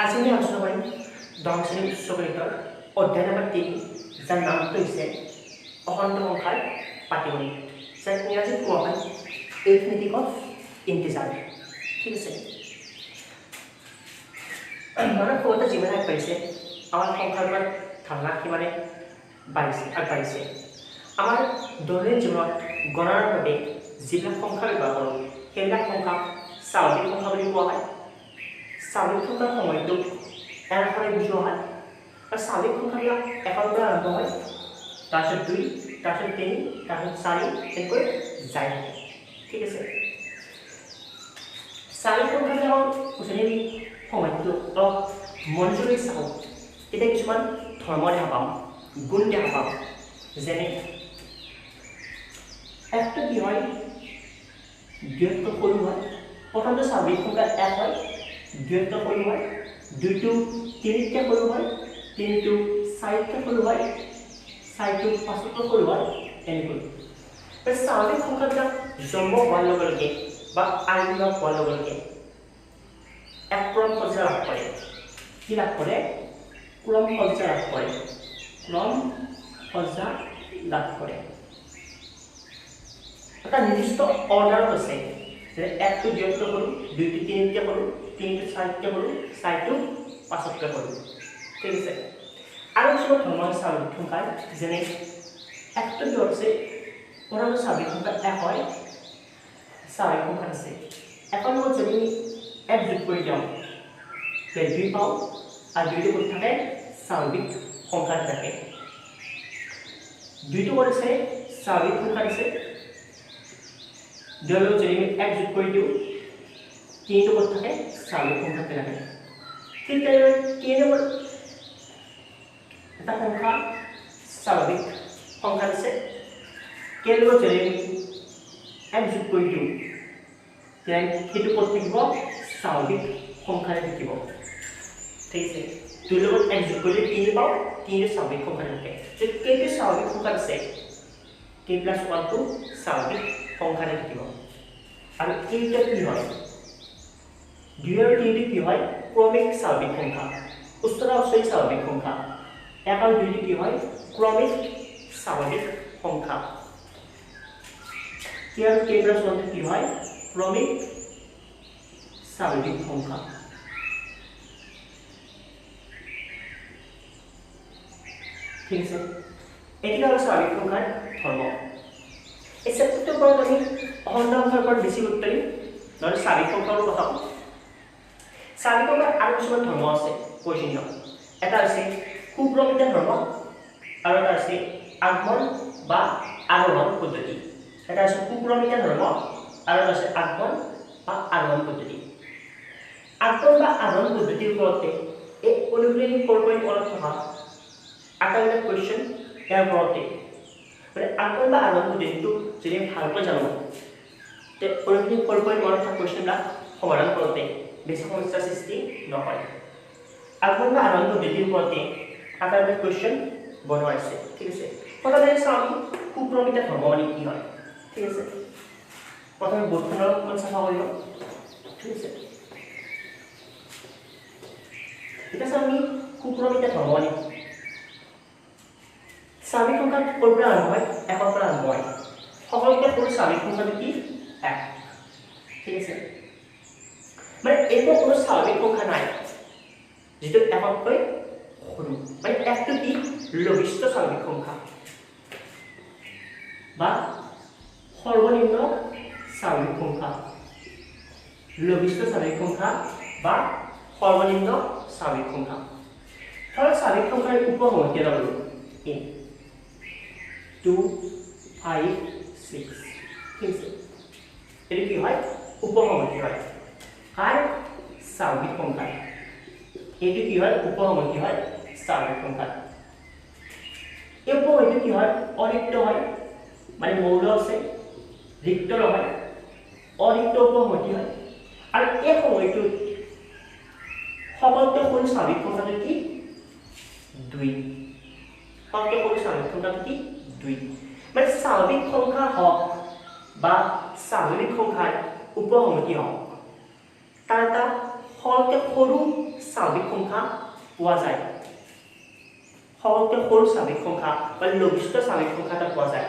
আজি আমি আলোচনা কৰিম দশম শ্ৰেণীৰ উচ্চ গণিতৰ অধ্যায় নম্বৰ 3 যাৰ নামটো হৈছে অখণ্ড সংখ্যাৰ পাটিগণিত যাক ইংৰাজীত কোৱা হয় এৰিথমেটিক অফ ইন্টিজাৰ ঠিক আছে মানৱ সভ্যতা যিমানে আগবাঢ়িছে আমাৰ সংখ্যাৰ ধাৰণা সিমানে আগবাঢ়িছে আমাৰ দৈনন্দিন জীৱনত গণনাৰ বাবে যিবিলাক সংখ্যা ব্যৱহাৰ কৰোঁ সেইবিলাক সংখ্যা স্বাভাৱিক সংখ্যা বুলি কোৱা হয় স্বাভাৱিক সংখ্যাৰ সময়টো এনেদৰে বুজোৱা হয় আৰু স্বাভাৱিক সংখ্যাবিলাক একৰ পৰা আৰম্ভ হয় তাৰপিছত 2 তাৰপিছত 3 তাৰপিছত 4 এনেকৈ যায় ঠিক আছে স্বাভাৱিক সংখ্যাবিলাকৰ উজনিৰ সময়টো অলপ মনোযোগেৰে চাওঁ তেতিয়া কিছুমান ধৰ্ম দেখা পাম গুণ দেখা পাম যেনে একটো কি হয় দুইতকৈ সৰু হয় প্ৰথমটো স্বাভাৱিক সংখ্যা 1 হয় দুইতকৈ সৰু হয় দুইটো তিনিতকৈ সৰু হয় তিনিটো চাৰিতকৈ সৰু হয় চাৰিটো পাঁচতকৈ সৰু হয় এনেকৈ স্বাভাৱিক সংখ্যাবিলাক জন্ম হোৱাৰ লগে লগে বা আবিৰ্ভাৱ হোৱাৰ লগে লগে এক ক্ৰম সজ্জা লাভ কৰে কি লাভ কৰে ক্ৰম সজ্জা লাভ কৰে ক্ৰম সজ্জা লাভ কৰে এটা নিৰ্দিষ্ট অৰ্ডাৰত আছে যে একটো দুইতকৈ সৰু দুইটো তিনিতকৈ সৰু তিনিটো চাৰিতকৈ সৰু চাৰিটো পাঁচতকৈ সৰু ঠিক আছে আৰু কিছুমান ধৰণৰ স্বাভাৱিক সংখ্যা যেনে একটো কি হৈছে প্ৰথমটো স্বাভাৱিক সংখ্যা 1 হয় স্বাভাৱিক সংখ্যা আছে একৰ লগত যদি এক যোগ কৰি দিওঁ তেতিয়া 2 পাওঁ আৰু দুইটো ক'ত থাকে স্বাভাৱিক সংখ্যাত থাকে দুইটো ক'ত আছে স্বাভাৱিক সংখ্যাত আছে দুইৰ লগত যদি আমি এক যোগ কৰি দিওঁ তিনিটো ক'ত থাকে স্বাভাৱিক সংখ্যাতে থাকে ঠিক তেনেদৰে তিনি নম্বৰ এটা সংখ্যা স্বাভাৱিক সংখ্যাত আছে কেৰ লগত যদি আমি এক যোগ কৰি দিওঁ তেতিয়া সেইটো ক'ত থাকিব স্বাভাৱিক সংখ্যাতে থাকিব ঠিক আছে দুইৰ লগত এক যোগ কৰিলে 3 পাওঁ 3 স্বাভাৱিক সংখ্যাত থাকে যদি কেইটো স্বাভাৱিক সংখ্যাত আছে k + 1 টো স্বাভাৱিক সংখ্যাতে থাকিব আৰু এইটা কি হয় 2 আৰু 3 কি হয় ক্ৰমিক স্বাভাৱিক সংখ্যা উচ্চতা অস্থায়ী স্বাভাৱিক সংখ্যা 1 আৰু 2 কি হয় ক্ৰমিক স্বাভাৱিক সংখ্যা আৰু k + 1 কি হয় ক্ৰমিক স্বাভাৱিক সংখ্যা ঠিক আছে এটা হল স্বাভাৱিক সংখ্যাৰ ধৰ্ম এই চেপ্টাৰটোৰ পৰা আমি অখণ্ড সংখ্যাৰ ওপৰত বেছি গুৰুত্ব দিম নহ'লে স্বাভাৱিক সংখ্যাৰ কথা ক'ম স্বাভাৱিক সংখ্যাৰ আৰু কিছুমান ধৰ্ম আছে প্ৰয়োজনীয় এটা হৈছে সুক্ৰমিত ধৰ্ম আৰু এটা আছে আগমন বা আৰোহণ পদ্ধতি এটা আছে সুক্ৰমিত ধৰ্ম আৰু এটা আছে আগমন বা আৰোহণ পদ্ধতি আগমন বা আৰোহণ পদ্ধতিৰ ওপৰতে এই অনুপ্ৰেৰণিক 4.1 থকা আটাইবিলাক কোৱেশ্চন ইয়াৰ ওপৰতে মানে আগমন বা আৰোহণ পদ্ধতিটো যদি ভালকৈ জানো তে অনুপ্ৰেৰণিক 4.1 থকা কোৱেশ্চনবিলাক সমাধান কৰোঁতে বেছি সমস্যাৰ সৃষ্টি নহয় আগমন বা আৰোহণ পদ্ধতিৰ ওপৰতে আটাইবিলাক কোৱেশ্চন বনোৱা আছে ঠিক আছে প্ৰথমে চাওঁ আমি সুক্ৰমিত ধৰ্ম মানে কি হয় ঠিক আছে প্ৰথমে বৰ্ডখনৰ অকণমান চাফা কৰি লওঁ ঠিক আছে এতিয়া চাওঁ আমি সুক্ৰমিত ধৰ্ম মানে স্বাভাৱিক সংখ্যা ক'ৰ পৰা আৰম্ভ হয় 1 ৰ পৰা আৰম্ভ হয় সকলোতকৈ সৰু স্বাভাৱিক সংখ্যাটো কি 1 ঠিক আছে মানে এইটো কোনো স্বাভাৱিক সংখ্যা নাই যেটো 1 তকৈ সৰু মানে 1 টো কি লঘিষ্ঠ স্বাভাৱিক সংখ্যা বা সৰ্বনিম্ন স্বাভাৱিক সংখ্যা লঘিষ্ঠ স্বাভাৱিক সংখ্যা বা সৰ্বনিম্ন স্বাভাৱিক সংখ্যা ধৰক স্বাভাৱিক সংখ্যাৰ উপসংখ্যা ললো 2 5 6 ঠিক আছে এটি কি হয় উপসংখ্যা হয় আর স্বাভাৱিক সংখ্যা এটি কি হয় উপসংখ্যা হয় স্বাভাৱিক সংখ্যা এই উপসংখ্যা কি হয় অৰিক্ত হয় মানে মৌল আছে ৰিক্ত নহয় অৰিক্ত উপসংখ্যা হয় আৰু এই সময়টো সকলোতকৈ সৰু স্বাভাৱিক সংখ্যাটো কি 2 সকলোতকৈ সৰু স্বাভাৱিক সংখ্যাটো কি 2 মানে স্বাভাৱিক সংখ্যা হওক বা স্বাভাৱিক সংখ্যাৰ উপসংখ্যা হওক তাৰ এটা সকলোতকৈ সৰু স্বাভাৱিক সংখ্যা পোৱা যায় সকলোতকৈ সৰু স্বাভাৱিক সংখ্যা বা লঘিষ্ঠ স্বাভাৱিক সংখ্যা এটা পোৱা যায়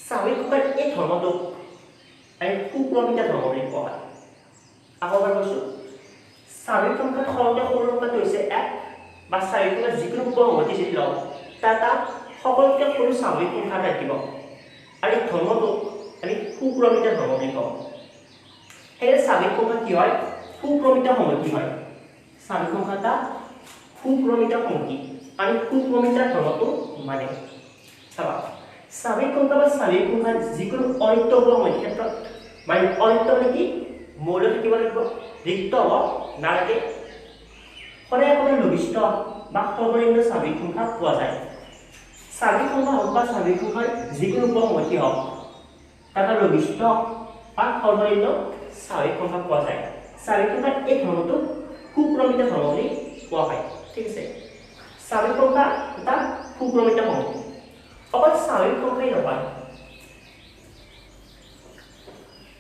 স্বাভাৱিক সংখ্যাৰ এই ধৰ্মটোক আমি সুপ্ৰমিত ধৰ্ম বুলি কোৱা হয় আকৌ এবাৰ কৈছোঁ স্বাভাৱিক সংখ্যাৰ সকলোতকৈ সৰু সংখ্যাটো হৈছে 1 বা স্বাভাৱিক সংখ্যাৰ যিকোনো উপসংহতি যদি লওঁ তাত সকলোতকৈ সৰু স্বাভাৱিক সংখ্যা থাকিব আৰু এই ধৰ্মটোক আমি সুপ্ৰমিত ধৰ্ম বুলি কওঁ সেয়ে স্বাভাৱিক সংখ্যা কি হয় সুপ্ৰমিত সংহতি হয় স্বাভাৱিক সংখ্যা এটা সুপ্ৰমিত সংহতি আমি সুপ্ৰমিত ধৰ্মটো মানে চাবা স্বাভাৱিক সংখ্যা বা স্বাভাৱিক সংখ্যাৰ যিকোনো অনিত্য উপসংহতিৰ ক্ষেত্ৰত মানে অনিত্য মানে কি মৌল থাকিব লাগিব ৰিক্ত হ'ব নালাগে সদায় কোনো লঘিষ্ঠ বা সৰ্বনিম্ন স্বাভাৱিক সংখ্যা পোৱা যায় স্বাভাৱিক সংখ্যা হওক বা স্বাভাৱিক সংখ্যাৰ যিকোনো উপসংহতি হওক তাত লঘিষ্ঠ বা সৰ্বনিম্ন স্বাভাৱিক সংখ্যা পোৱা যায় স্বাভাৱিক সংখ্যাৰ এই ধৰ্মটোক সুপ্ৰমিত ধৰ্ম বুলি কোৱা হয় ঠিক আছে স্বাভাৱিক সংখ্যা এটা সুপ্ৰমিত সংহতি অকল স্বাভাৱিক সংখ্যাই নহয়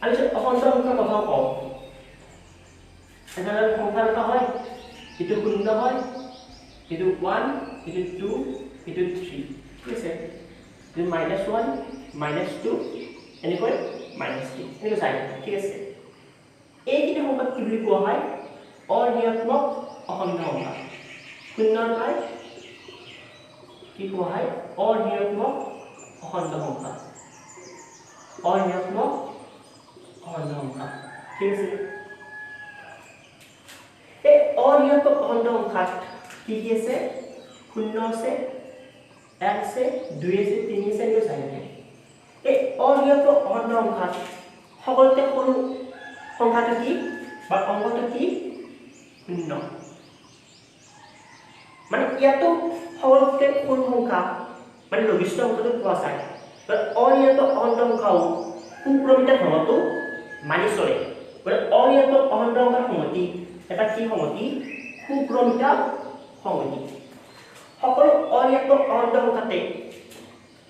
আমি যদি অখণ্ড সংখ্যাৰ কথা কওঁ এনেদৰে সংখ্যা এটা হয় এইটো 0 হয় এইটো 1 এইটো 2 এইটো 3 ঠিক আছে এইটো -1 -2 এনেকৈ -3 এনেকৈ চাই ঠিক আছে এইখিনি সংখ্যাক কি বুলি কোৱা হয় অঋণাত্মক অখণ্ড সংখ্যা 0 পৰা কি কোৱা হয় অঋণাত্মক অখণ্ড সংখ্যা অঋণাত্মক অখণ্ড সংখ্যা ঠিক আছে এই অঋণাত্মক অখণ্ড সংখ্যাত কি কি আছে 0 আছে 1 আছে 2 আছে 3 আছে এনেকৈ চাই থাকে এই অঋণাত্মক অখণ্ড সংখ্যাত সকলোতকৈ সৰু সংখ্যাটো কি বা অংকটো কি 0 মানে ইয়াতো সকলোতকৈ সৰু সংখ্যা মানে লঘিষ্ঠ সংখ্যাটো পোৱা যায় অঋণাত্মক অখণ্ড সংখ্যাও সুপ্ৰমিত ধৰ্মটো মানি চলে গতিকে অঋণাত্মক অখণ্ড সংখ্যাৰ সংহতি এটা কি সংহতি সুপ্ৰমিত সংহতি সকলো অঋণাত্মক অখণ্ড সংখ্যাতে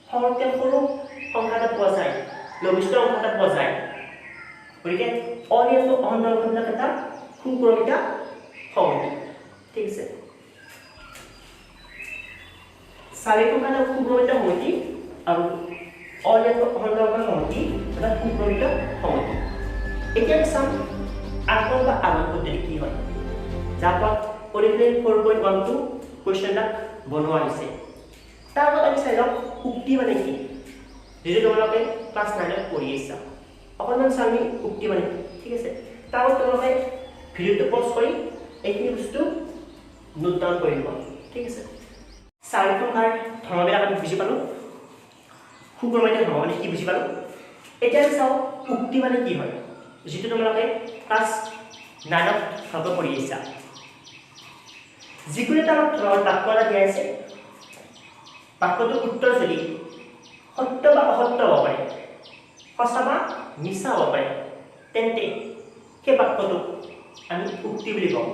সকলোতকৈ সৰু সংখ্যা এটা পোৱা যায় লঘিষ্ঠ সংখ্যা এটা পোৱা যায় গতিকে অঋণাত্মক অখণ্ড সংখ্যাবিলাক এটা সুপ্ৰমিত সংহতি ঠিক আছে স্বাভাৱিক সংখ্যা এটা সুপ্ৰমিত সংহতি আৰু অঋণাত্মক অখণ্ড সংখ্যাৰ সংহতি এটা সুপ্ৰমিত সংহতি এতিয়া চাম আগমন বা আগমন পদ্ধতি কি হয় যাৰ পৰা অৰিজিনেল 4.12 কুৱেশ্যনবিলাক বনোৱা হৈছে তাৰ আগত আমি চাই লওক উক্তি মানে কি যিটো তোমালোকে ক্লাছ 9ত পঢ়ি আহিছা অকণমান চামি উক্তি মানে কি ঠিক আছে তাৰ আগত তোমালোকে ভিডিঅ'টো পজ কৰি এইখিনি বস্তু নোট ডাউন কৰি ল'ব ঠিক আছে স্বাভাৱিক সংখ্যাৰ ধৰ্মবিলাক আমি বুজি পালোঁ সুপ্ৰমিত ধৰ্ম মানে কি বুজি পালোঁ এতিয়া আমি চাওঁ উক্তি মানে কি হয় যিটো তোমালোকে ক্লাছ 9ত ভালকৈ পঢ়ি আহিছা যিকোনো এটা ধৰণৰ বাক্য এটা দিয়া আছে বাক্যটোৰ উত্তৰ যদি সত্য বা অসত্য হ'ব পাৰে সঁচা বা মিছা হ'ব পাৰে তেন্তে সেই বাক্যটোক আমি উক্তি বুলি কওঁ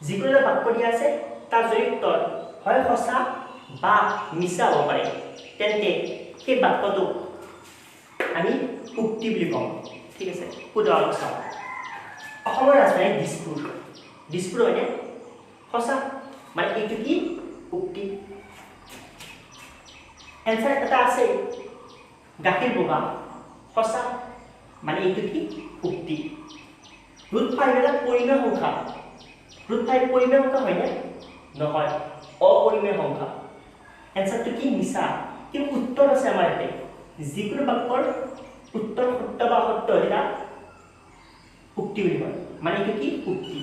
যিকোনো এটা বাক্য দিয়া আছে তাৰ যদি উত্তৰ হয় সঁচা বা মিছা হ'ব পাৰে তেন্তে সেই বাক্যটোক আমি উক্তি বুলি কওঁ ঠিক আছে উদাহৰণ চাওঁ অসমৰ ৰাজধানী দিছপুৰ হয়নে সঁচা মানে এইটো কি উক্তি এনচাৰ এটা আছে গাখীৰ বগা সঁচা মানে এইটো কি উক্তি ৰুট 5 এটা পৰিমেয় সংখ্যা ৰুট 5 পৰিমেয় সংখ্যা হয়নে নহয় অপৰিমেয় সংখ্যা এনচাৰটো কি মিছা কিন্তু উত্তৰ আছে আমাৰ ইয়াতে যিকোনো বাক্যৰ উত্তৰ সত্য বা অসত্য এটা উক্তি বুলি কয় মানে এইটো কি উক্তি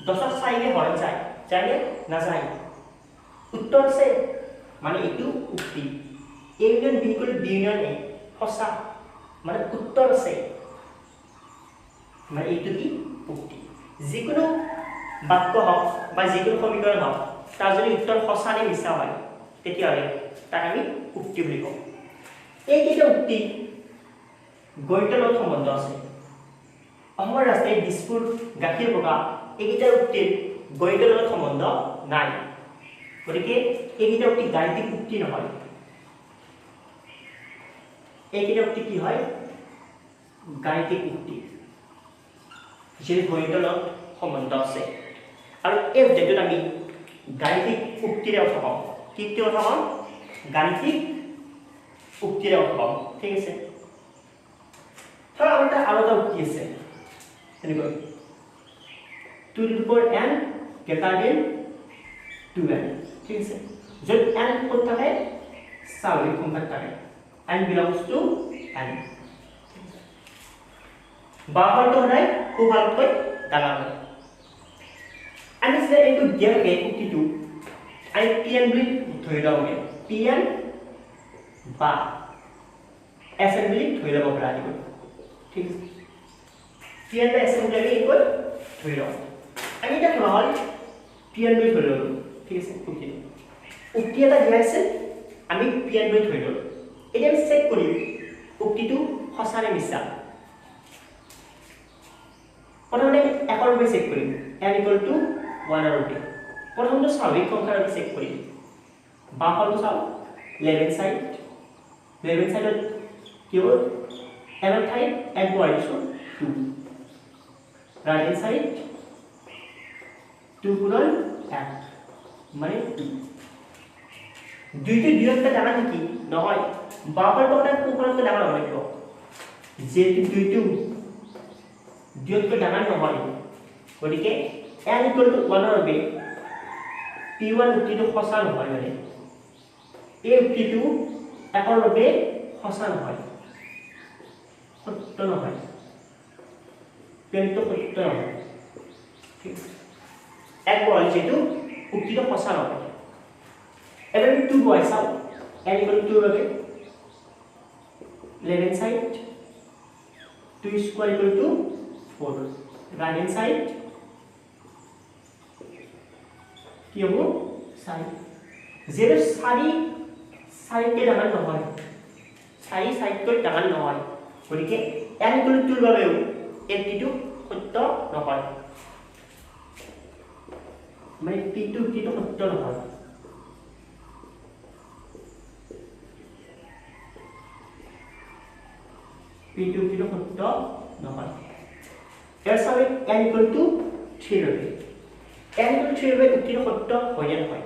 10ক 4ৰে হৰণ যায় যায়নে নাযায় উত্তৰ আছে মানে এইটো উক্তি A union B = B union A সঁচা মানে উত্তৰ আছে মানে এইটো কি উক্তি যিকোনো বাক্য হওক বা যিকোনো সমীকৰণ হওক তাৰ যদি উত্তৰ সঁচা নে মিছা হয় তেতিয়াহ'লে তাক আমি উক্তি বুলি কওঁ এইকেইটা উক্তি গণিতৰ লগত সম্বন্ধ আছে অসমৰ ৰাজধানী দিছপুৰ গাখীৰ বগা এইকেইটা উক্তিৰ গণিতৰ লগত সম্বন্ধ নাই গতিকে এইকেইটা উক্তি গাণিতিক উক্তি নহয় এইকেইটা উক্তি কি হয় গাণিতিক উক্তি যি গণিতৰ লগত সম্বন্ধ আছে আৰু এই অধ্যায়টোত আমি গাণিতিক উক্তিৰে কথা পাম কি কথা পাম গাণিতিক উক্তিৰে কথা পাম ঠিক আছে ধৰা আমাৰ আৰু এটা উক্তি আছে এনেকৈ 2 to the power n greater than 2n ঠিক আছে য'ত n ক'ত থাকে স্বাভাৱিক সংখ্যাত থাকে n belongs to n বাওঁফালটো সদায় সোঁফালতকৈ ডাঙৰ হয় আমি যেতিয়া এইটো দিয়া থাকে উক্তিটো আমি pn বুলি ধৰি লওঁগে pn বা sn বুলি ধৰি ল'ব পৰা যাব ঠিক আছে pn বা sn বুলি আমি এইকৈ ধৰি লওঁ আমি এটা ধৰা হ'ল pn বুলি ধৰি ল'লো ঠিক আছে উক্তি এটা দিয়া আছে আমি pn বুলি ধৰি ল'লো এতিয়া আমি চেক কৰিম উক্তিটো সঁচা নে মিছা প্ৰথমতে একৰ বাবে চেক কৰিম n equal to 1 আৰু 2 প্ৰথমটো স্বাভাৱিক সংখ্যাৰ বাবে চেক কৰিম বাওঁফালটো চাওঁ লেফ্ট সাইডত কি হ'ব n ৰ ঠাইত n পোৱা দিছোঁ 2 ৰাইট হ্যান্ড সাইড 2 গুণন 1 মানে 2 দুইটো দুইটা ডাঙৰ নেকি নহয় বাওঁফালটো মানে সোঁফালতকৈ ডাঙৰ হ'ব লাগিব যেহেতু দুইটো দুইতকৈ ডাঙৰ নহয় গতিকে n equal to 1 ৰ বাবে p1 উক্তিটো সঁচা নহয় মানে এই উক্তিটো একৰ বাবে সঁচা নহয় সত্য নহয় কিন্তু সত্য নহয় এক বল যেটো উক্তিটো সঁচা নহয় এবাৰ 2 বয় চাও n equal to 2 ৰ বাবে left hand side 2 square equal to 4 right hand side কি হ'ব 4 0 4 কে ডাঙৰ নহয় 4 কৈ ডাঙৰ নহয় গতিকে n equal to 2 ৰ বাবে এইটো সত্য নহয় মানে p2 কিটো সত্য নহয় p2 কিটো সত্য নহয় ইয়াৰ সামনে n equal to 3 ৰ বাবে n equal to 3 ৰ বাবে উক্তিটো সত্য হয় নে নহয়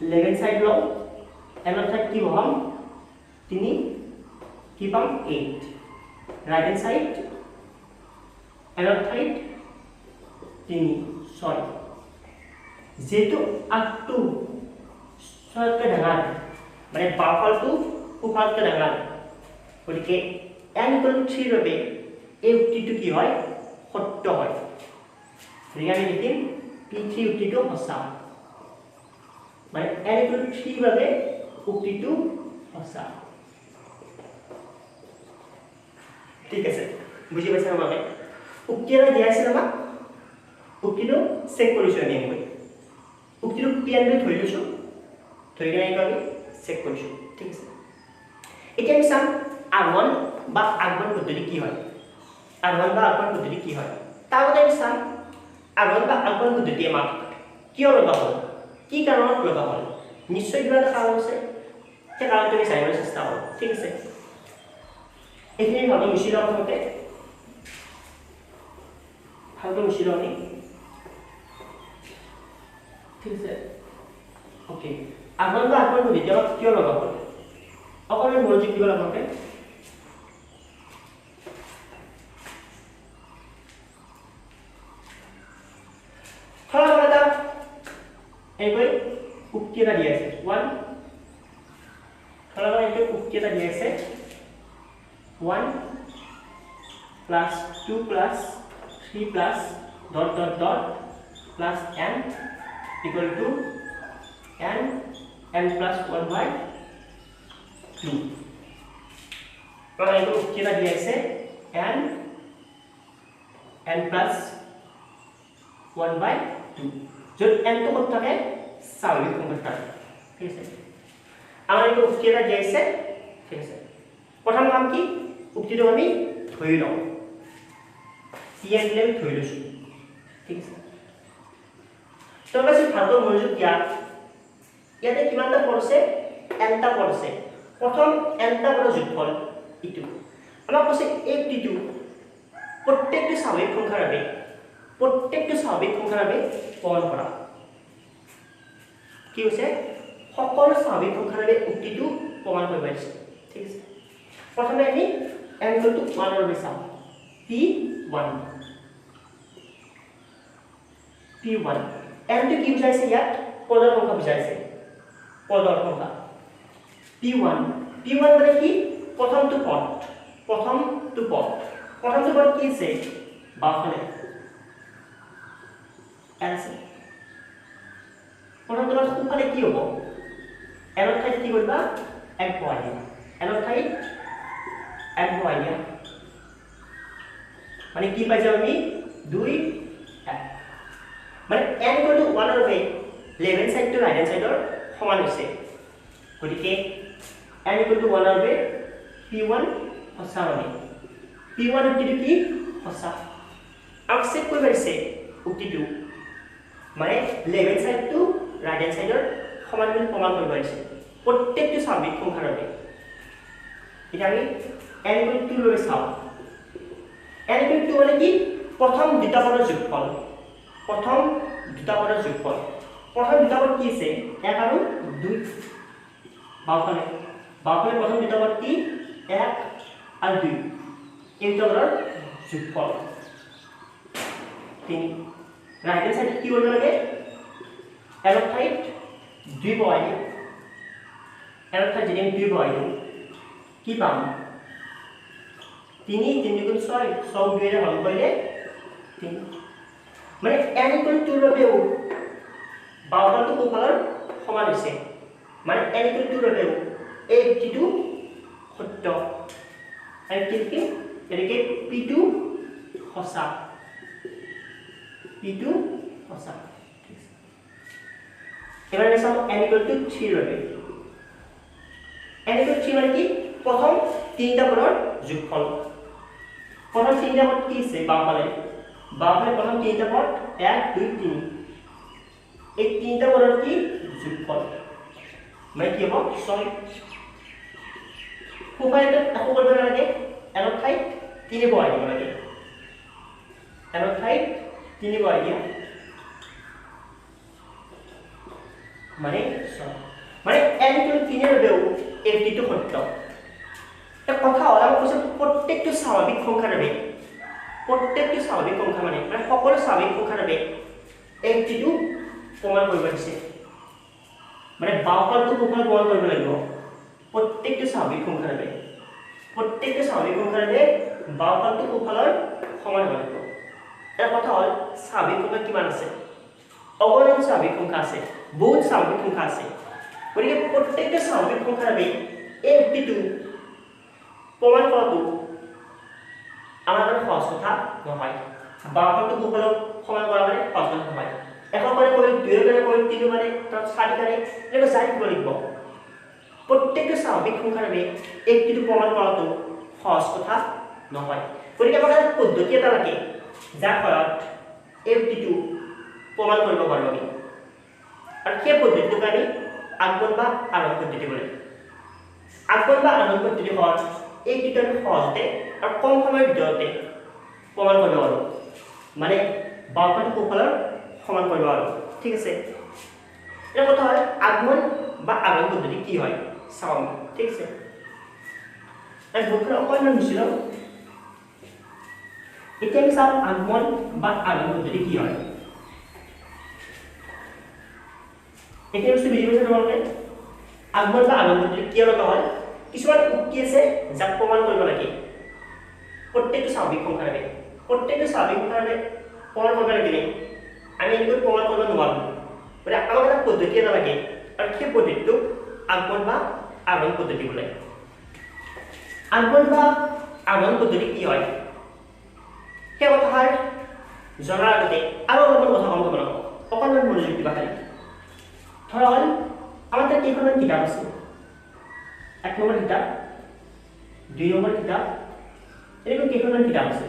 লেফ্ট হ্যান্ড সাইড লও n ৰ ঠাইত কি বহাম 3 কি পাম 8 ৰাইট হ্যান্ড সাইড n ৰ ঠাইত 3 6 যেহেতু 8 টো 6 কে ডাঙৰ মানে বাওঁফালটো সোঁফালতকৈ ডাঙৰ গতিকে n equal to 3 ৰ বাবে এই উক্তিটো কি হয় সত্য হয় গতিকে আমি লিখিম p3 উক্তিটো সঁচা মানে n equal to 3 ৰ বাবে উক্তিটো সঁচা ঠিক আছে বুজি পাইছা আমাকে উক্তি এটা দিয়া আছিল আমাক উক্তিটো চেক কৰিছো আমি এনেকৈ উক্তিটো pn বুলি ধৰি লৈছো ধৰি কিনে আমি চেক কৰিছো ঠিক আছে এতিয়া আমি চাম R1 বা আগমন পদ্ধতি কি হয় R1 বা আগমন পদ্ধতি কি হয় তাৰ আগতে আমি চাম R1 বা আগমন পদ্ধতি আমাক কিয় লগা হ'ল কি কাৰণত লগা হ'ল নিশ্চয় কিবা এটা কাৰণ আছে সেই কাৰণটো আমি জানিবলৈ চেষ্টা কৰোঁ ঠিক আছে এইখিনি ভালকৈ মুছি লওঁ প্ৰথমতে ভালকৈ মুছি লওঁ আমি ঠিক আছে ওকে R1 বা আগমন পদ্ধতি আমাক কিয় লগা হ'ল অকণমান মনোযোগ দিব আপোনালোকে এইকৈ উক্তি এটা দিয়া আছে 1 ধৰা এইটো উক্তি এটা দিয়া আছে 1 plus 2 plus 3 plus dot dot dot plus n equal to n plus 1 by 2 ধৰা এইটো উক্তি এটা দিয়া আছে n plus 1 by 2 য'ত n টো কত থাকে স্বাভাৱিক সংখ্যাত থাকে ঠিক আছে আমাৰ এইটো উক্তি এটা দিয়া আছে ঠিক আছে প্ৰথম কাম কি উক্তিটো আমি ধৰি লওঁ pn বুলি আমি ধৰি লৈছো ঠিক আছে তো বাছি ভালকৈ মনোযোগ দিয়া ইয়াতে কিমানটা পদ আছে nটা পদ আছে প্ৰথম nটা পদৰ যোগফল ইটো আমাক কৈছে এইটো প্ৰত্যেকটো স্বাভাৱিক সংখ্যাৰ বাবে প্ৰমাণ কৰা কি হৈছে সকলো স্বাভাৱিক সংখ্যাৰ বাবে উক্তিটো প্ৰমাণ কৰিব পাৰিছে ঠিক আছে প্ৰথমে আমি n = 1 ৰ বাবে চাওঁ p1 n টো কি বুজাইছে ইয়াত পদৰ সংখ্যা বুজাইছে পদৰ সংখ্যা p1 মানে কি প্ৰথমটো পদ কি আছে বাওঁফালে n আছে প্ৰথমটো পদ সোঁফালে কি হ'ব n ৰ ঠাইত কি কৰিবা 1 বহাই দিয়া n ৰ ঠাইত 1 বহাই দিয়া মানে কি পাই যাম আমি 2 1 মানে n = 1 ৰ বাবে left hand side to right hand সাইডৰ সমান হৈছে গতিকে n = 1 ৰ বাবে p1 সঁচা মানে p1 উক্তিটো কি সঁচা আৰু চেক কৰিব পাৰিছে উক্তিটো মানে left hand side to right hand সাইডৰ সমান বুলি প্ৰমাণ কৰিব পাৰিছে প্ৰত্যেকটো স্বাভাৱিক সংখ্যাৰ বাবে এতিয়া আমি n = 2 লৈ চাওঁ n = 2 মানে কি প্ৰথম দুটা পদৰ যোগফল প্ৰথম দুটা পদ কি আছে 1 আৰু 2 বাওঁফালে প্ৰথম দুটা পদ কি 1 আৰু 2 এই দুটা পদৰ যোগফল 3 ৰাইট হ্যান্ড সাইড কি কৰিব লাগে n ৰ ঠাইত 2 বহাই দিয়া n ৰ ঠাইত যদি আমি 2 বহাই দিওঁ কি পাম 3 3 × 6 6 2 ৰে হৰণ কৰিলে 3 মানে n = 2 ৰ বাবেও বাওঁফালটো সোঁফালৰ সমান হৈছে মানে n = 2 ৰ বাবেও এই উক্তিটো সত্য আৰু কি এনেকৈ p2 সঁচা এবাৰ আমি চাওঁ n = 3 ৰ বাবে n = 3 মানে কি প্ৰথম তিনিটা পদৰ যোগফল প্ৰথম তিনিটা পদ কি আছে বাওঁফালে প্ৰথম তিনিটা পদ 1 2 3 এই তিনিটা পদৰ কি যোগফল মানে কি হ'ব 6 সোঁফালে একো কৰিব নালাগে n ৰ ঠাইত 3 বহাই দিব লাগে n ৰ ঠাইত 3 বহাই দিয়া মানে 6 মানে n = 3 ৰ বাবেও এইটো সত্য এটা কথা হ'ল আমি কৈছো প্ৰত্যেকটো স্বাভাৱিক সংখ্যাৰ বাবে মানে সকলো স্বাভাৱিক সংখ্যাৰ বাবে এইটো প্ৰমাণ কৰিব দিছে মানে বাওঁফালটো সোঁফালে প্ৰমাণ কৰিব লাগিব প্ৰত্যেকটো স্বাভাৱিক সংখ্যাৰ বাবে বাওঁফালটো সোঁফালৰ সমান হ'ব লাগিব এটা কথা হ'ল স্বাভাৱিক সংখ্যা কিমান আছে অগণন স্বাভাৱিক সংখ্যা আছে বহুত স্বাভাৱিক সংখ্যা আছে গতিকে প্ৰত্যেকটো স্বাভাৱিক সংখ্যাৰ বাবে এই উক্তিটো প্ৰমাণ কৰাটো আমাৰ কাৰণে সহজ কথা নহয় বাওঁফালটো সোঁফালৰ সমান কৰা মানে সহজ কথা নহয় এখন মানে কৰি 2 ৰ কৰি 3 মানে তাৰ 4 কাৰণে এনেকৈ যাই দিব লাগিব প্ৰত্যেকটো স্বাভাৱিক সংখ্যাৰ বাবে এইটো প্ৰমাণ কৰাটো সহজ কথা নহয় গতিকে আমাক পদ্ধতি এটা লাগে যাৰ ফলত এইটো প্ৰমাণ কৰিব পাৰোঁ আমি আৰু সেই পদ্ধতিটোক আমি আগমন বা আৰম্ভ পদ্ধতি বোলে আগমন বা আৰম্ভ পদ্ধতি হ'ল এইটো আমি সহজতে আৰু কম সময়ৰ ভিতৰতে প্ৰমাণ কৰিব পাৰোঁ মানে বাওঁফালটো সোঁফালৰ সমান কৰিব পাৰোঁ ঠিক আছে এটা কথা হ'ল আগমন বা আৰম্ভ পদ্ধতি কি হয় চাওঁ ঠিক আছে আমি ভোটখন অকণমান নিছিল এতিয়া আমি চাওঁ আগমন বা আৰম্ভ পদ্ধতি কি হয় এতিয়া বস্তু বুজি পাইছে তোমালোকে আগমন বা আৰম্ভ পদ্ধতি কি হয় কিছুমান উক্তি আছে যাক প্ৰমাণ কৰিব লাগে প্ৰত্যেকটো স্বাভাৱিক সংখ্যাৰ বাবে প্ৰমাণ কৰিব লাগিলে আমি এনেকৈ প্ৰমাণ কৰিব নোৱাৰোঁ গতিকে আমাক এটা পদ্ধতি এটা লাগে আৰু সেই পদ্ধতিটোক আগমন বা আৰম্ভ পদ্ধতি বোলে আগমন বা আৰম্ভ পদ্ধতি কি হয় সেই কথাষাৰ জনাৰ আগতে আৰু অলপমান কথা ক'ম তোমালোকক অকণমান মনোযোগ দিবা খালি ধৰা হ'ল আমাৰ তাত কেইখনমান কিতাপ আছে 1 নম্বৰ কিতাপ 2 নম্বৰ কিতাপ এনেকৈ কেইখনমান কিতাপ আছে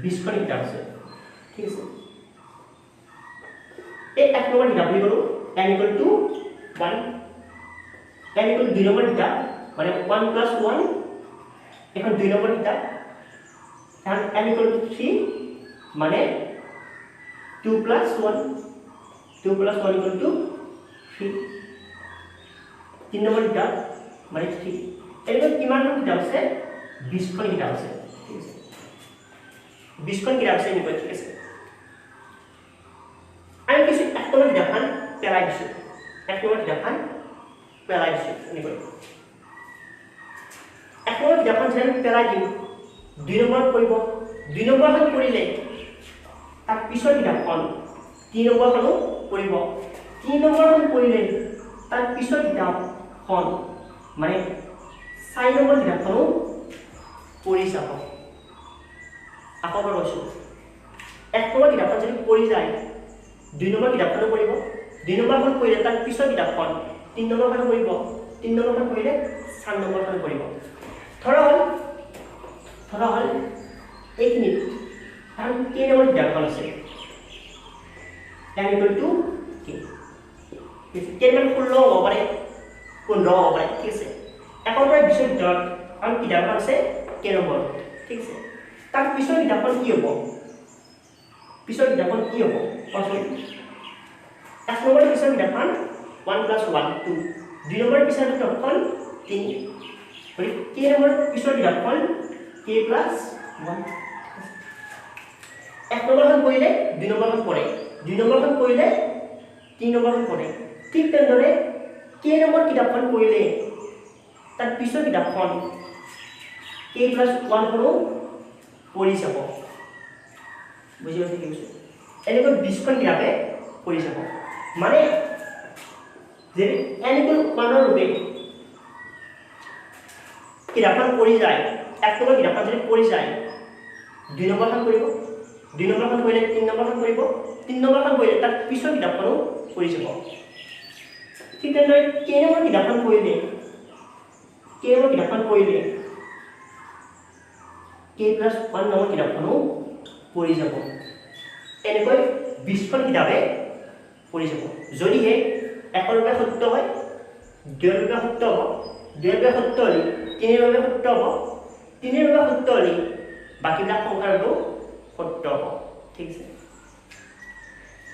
20খন কিতাপ আছে ঠিক আছে এই 1 নম্বৰ কিতাপ বুলি ক'লো n = 1 n = 2 নম্বৰ কিতাপ মানে 1 + 1 এখন 2 নম্বৰ কিতাপ এখন n = 3 মানে 2 + 1 2 + 1 = 3 3 নম্বৰ কিতাপ মানে 3 এনেকৈ কিমানখন কিতাপ আছে 20খন কিতাপ আছে ঠিক আছে 20খন কিতাপ আছে এনেকৈ ঠিক আছে আমি কিছু এক নম্বৰ কিতাপখন পেলাই দিছো এক নম্বৰ কিতাপখন পেলাই দিছো এনেকৈ এক নম্বৰ কিতাপখন যেন পেলাই দিম 2 নম্বৰত পৰিব 2 নম্বৰখন পৰিলে তাৰ পিছৰ কিতাপখন 3 নম্বৰখনো পৰিব 3 নম্বৰখন পৰিলে তাৰ পিছৰ কিতাপখন মানে 4 নম্বৰ কিতাপখনো পৰি যাব আকৌ এবাৰ কৈছো এক নম্বৰ কিতাপখন যদি পৰি যায় 2 নম্বৰ কিতাপখনো পৰিব 2 নম্বৰখন পৰিলে তাৰ পিছৰ কিতাপখন 3 নম্বৰখন পৰিব 3 নম্বৰখন পৰিলে 4 নম্বৰখন পৰিব ধৰা হল এইখিনিত কাৰণ কেই নম্বৰ কিতাপখন আছে n = k কেইমান 16 হ'ব পাৰে 15 হ'ব পাৰে ঠিক আছে একৰ পৰা 20ৰ ভিতৰত আৰু কিতাপখন আছে k নম্বৰ ঠিক আছে তাৰ পিছৰ কিতাপখন কি হ'ব পিছৰ কিতাপখন কি হ'ব কোৱাচোন এক নম্বৰ পিছৰ কিতাপখন 1 + 1 2 2 নম্বৰ পিছৰ কিতাপখন 3 আৰু k নম্বৰ পিছৰ কিতাপখন k + 1 এক নম্বৰখন পৰিলে 2 নম্বৰখন পৰে 2 নম্বৰখন পৰিলে 3 নম্বৰখন পৰে ঠিক তেনেদৰে k নম্বৰ কিতাপখন পৰিলে তাৰ পিছৰ কিতাপখন k + 1 হলো পৰি যাব বুজি পাইছে কি কৈছো এনেকৈ 20খন কিতাপে পৰি যাব মানে যে n = 1 ৰ ৰূপে কিতাপখন পৰি যায় এক নম্বৰ কিতাপখন যদি পৰি যায় 2 নম্বৰখন পৰিব 2 নম্বৰখন পৰিলে 3 নম্বৰখন পৰিব 3 নম্বৰখন পৰিলে তাৰ পিছৰ কিতাপখনো পৰি যাব ঠিক তেনেদৰে k নম্বৰ কিতাপখন পৰিলে k নম্বৰ কিতাপখন পৰিলে k + 1 নম্বৰ কিতাপখনো পৰি যাব এনেকৈ 20খন কিতাপে পৰি যাব যদিহে একৰ বাবে সত্য হয় 2ৰ বাবে সত্য হ'ব 2ৰ বাবে সত্য হ'লে 3ৰ বাবে সত্য হ'ব 3ৰ বাবে সত্য হ'লে বাকিবিলাক সংখ্যাৰটো সত্য হ'ব ঠিক আছে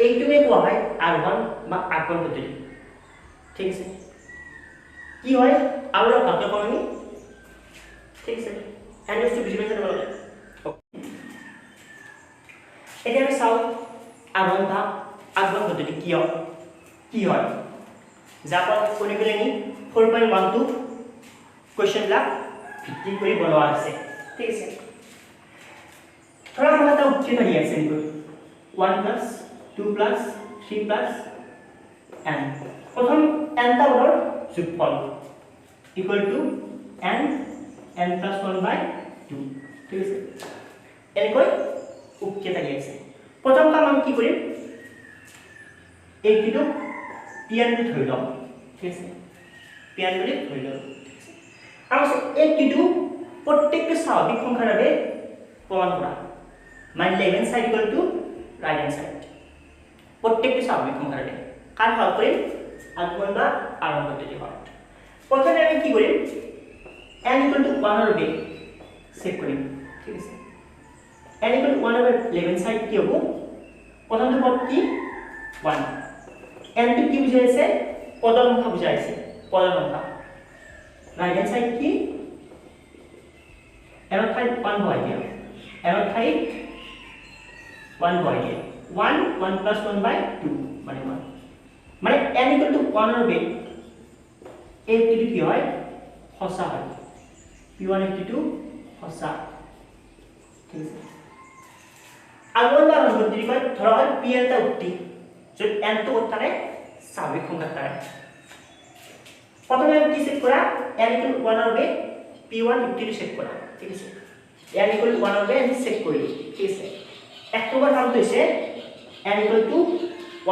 এইটোকে কোৱা হয় আৰোহণ বা আৰোহণ পদ্ধতি ঠিক আছে কি হয় আৰু এটা ভাগ কম আমি ঠিক আছে এনএসটি বুজি পাইছে তোমালোকে এতিয়া আমি চাও আৰোহণ বা আৰোহণ পদ্ধতি কি হয় যাৰ পৰা অনুকূলনী 4.12 কোৱেশ্চনবিলাক ভিত্তি কৰি বনোৱা আছে ঠিক আছে ধৰা আমাৰ এটা উৎকেত আহি আছে এনেকৈ 1 + 2 + 3 + n প্ৰথম n টা পদৰ যোগফল = n + 1/2 ঠিক আছে এনেকৈ উৎকেত আহি আছে প্ৰথম কাম আমি কি কৰিম এইটো pn বুলি ধৰি লম ঠিক আছে pn বুলি ধৰি লম আৰু এইটো প্ৰত্যেকটো স্বাভাৱিক সংখ্যাৰ বাবে প্ৰমাণ কৰা মানে left hand side equal to right hand side প্ৰত্যেকটি স্বাভাবিক সংখ্যাৰ বাবে কাৰ সহায় কৰিম আগমন বা আৰম্ভ পদ্ধতি হয় প্ৰথমে আমি কি কৰিম n = 1 ৰ বাবে চেক কৰিম ঠিক আছে n = 1 ৰ লেফট হ্যান্ড সাইড কি হ'ব প্ৰথমটো পদ কি 1 n টো কি বুজাইছে পদৰ সংখ্যা বুজাইছে পদৰ সংখ্যা ৰাইট হ্যান্ড সাইড কি n ৰ ঠাইত 1 বহাই দিয়া n ৰ ঠাইত 1 বহাই দিয়া 1 1 + 1/2 মানে 1 মানে n = 1 ৰ বাবে এই টো কি হয় সঁচা হয় p1 = সঁচা ঠিক আছে আগলা পদ্ধতি কয় ধৰা হয় pn টা উক্তি যদি n টো উত্তৰে স্বাভাৱিক সংখ্যা তাৰে প্ৰথমে আমি কি চেক কৰা n = 1 ৰ বাবে p1 টো চেক কৰা ঠিক আছে n = 1 ৰ বাবে আমি চেক কৰিলো ঠিক আছে এক নম্বৰ কামটো হৈছে n =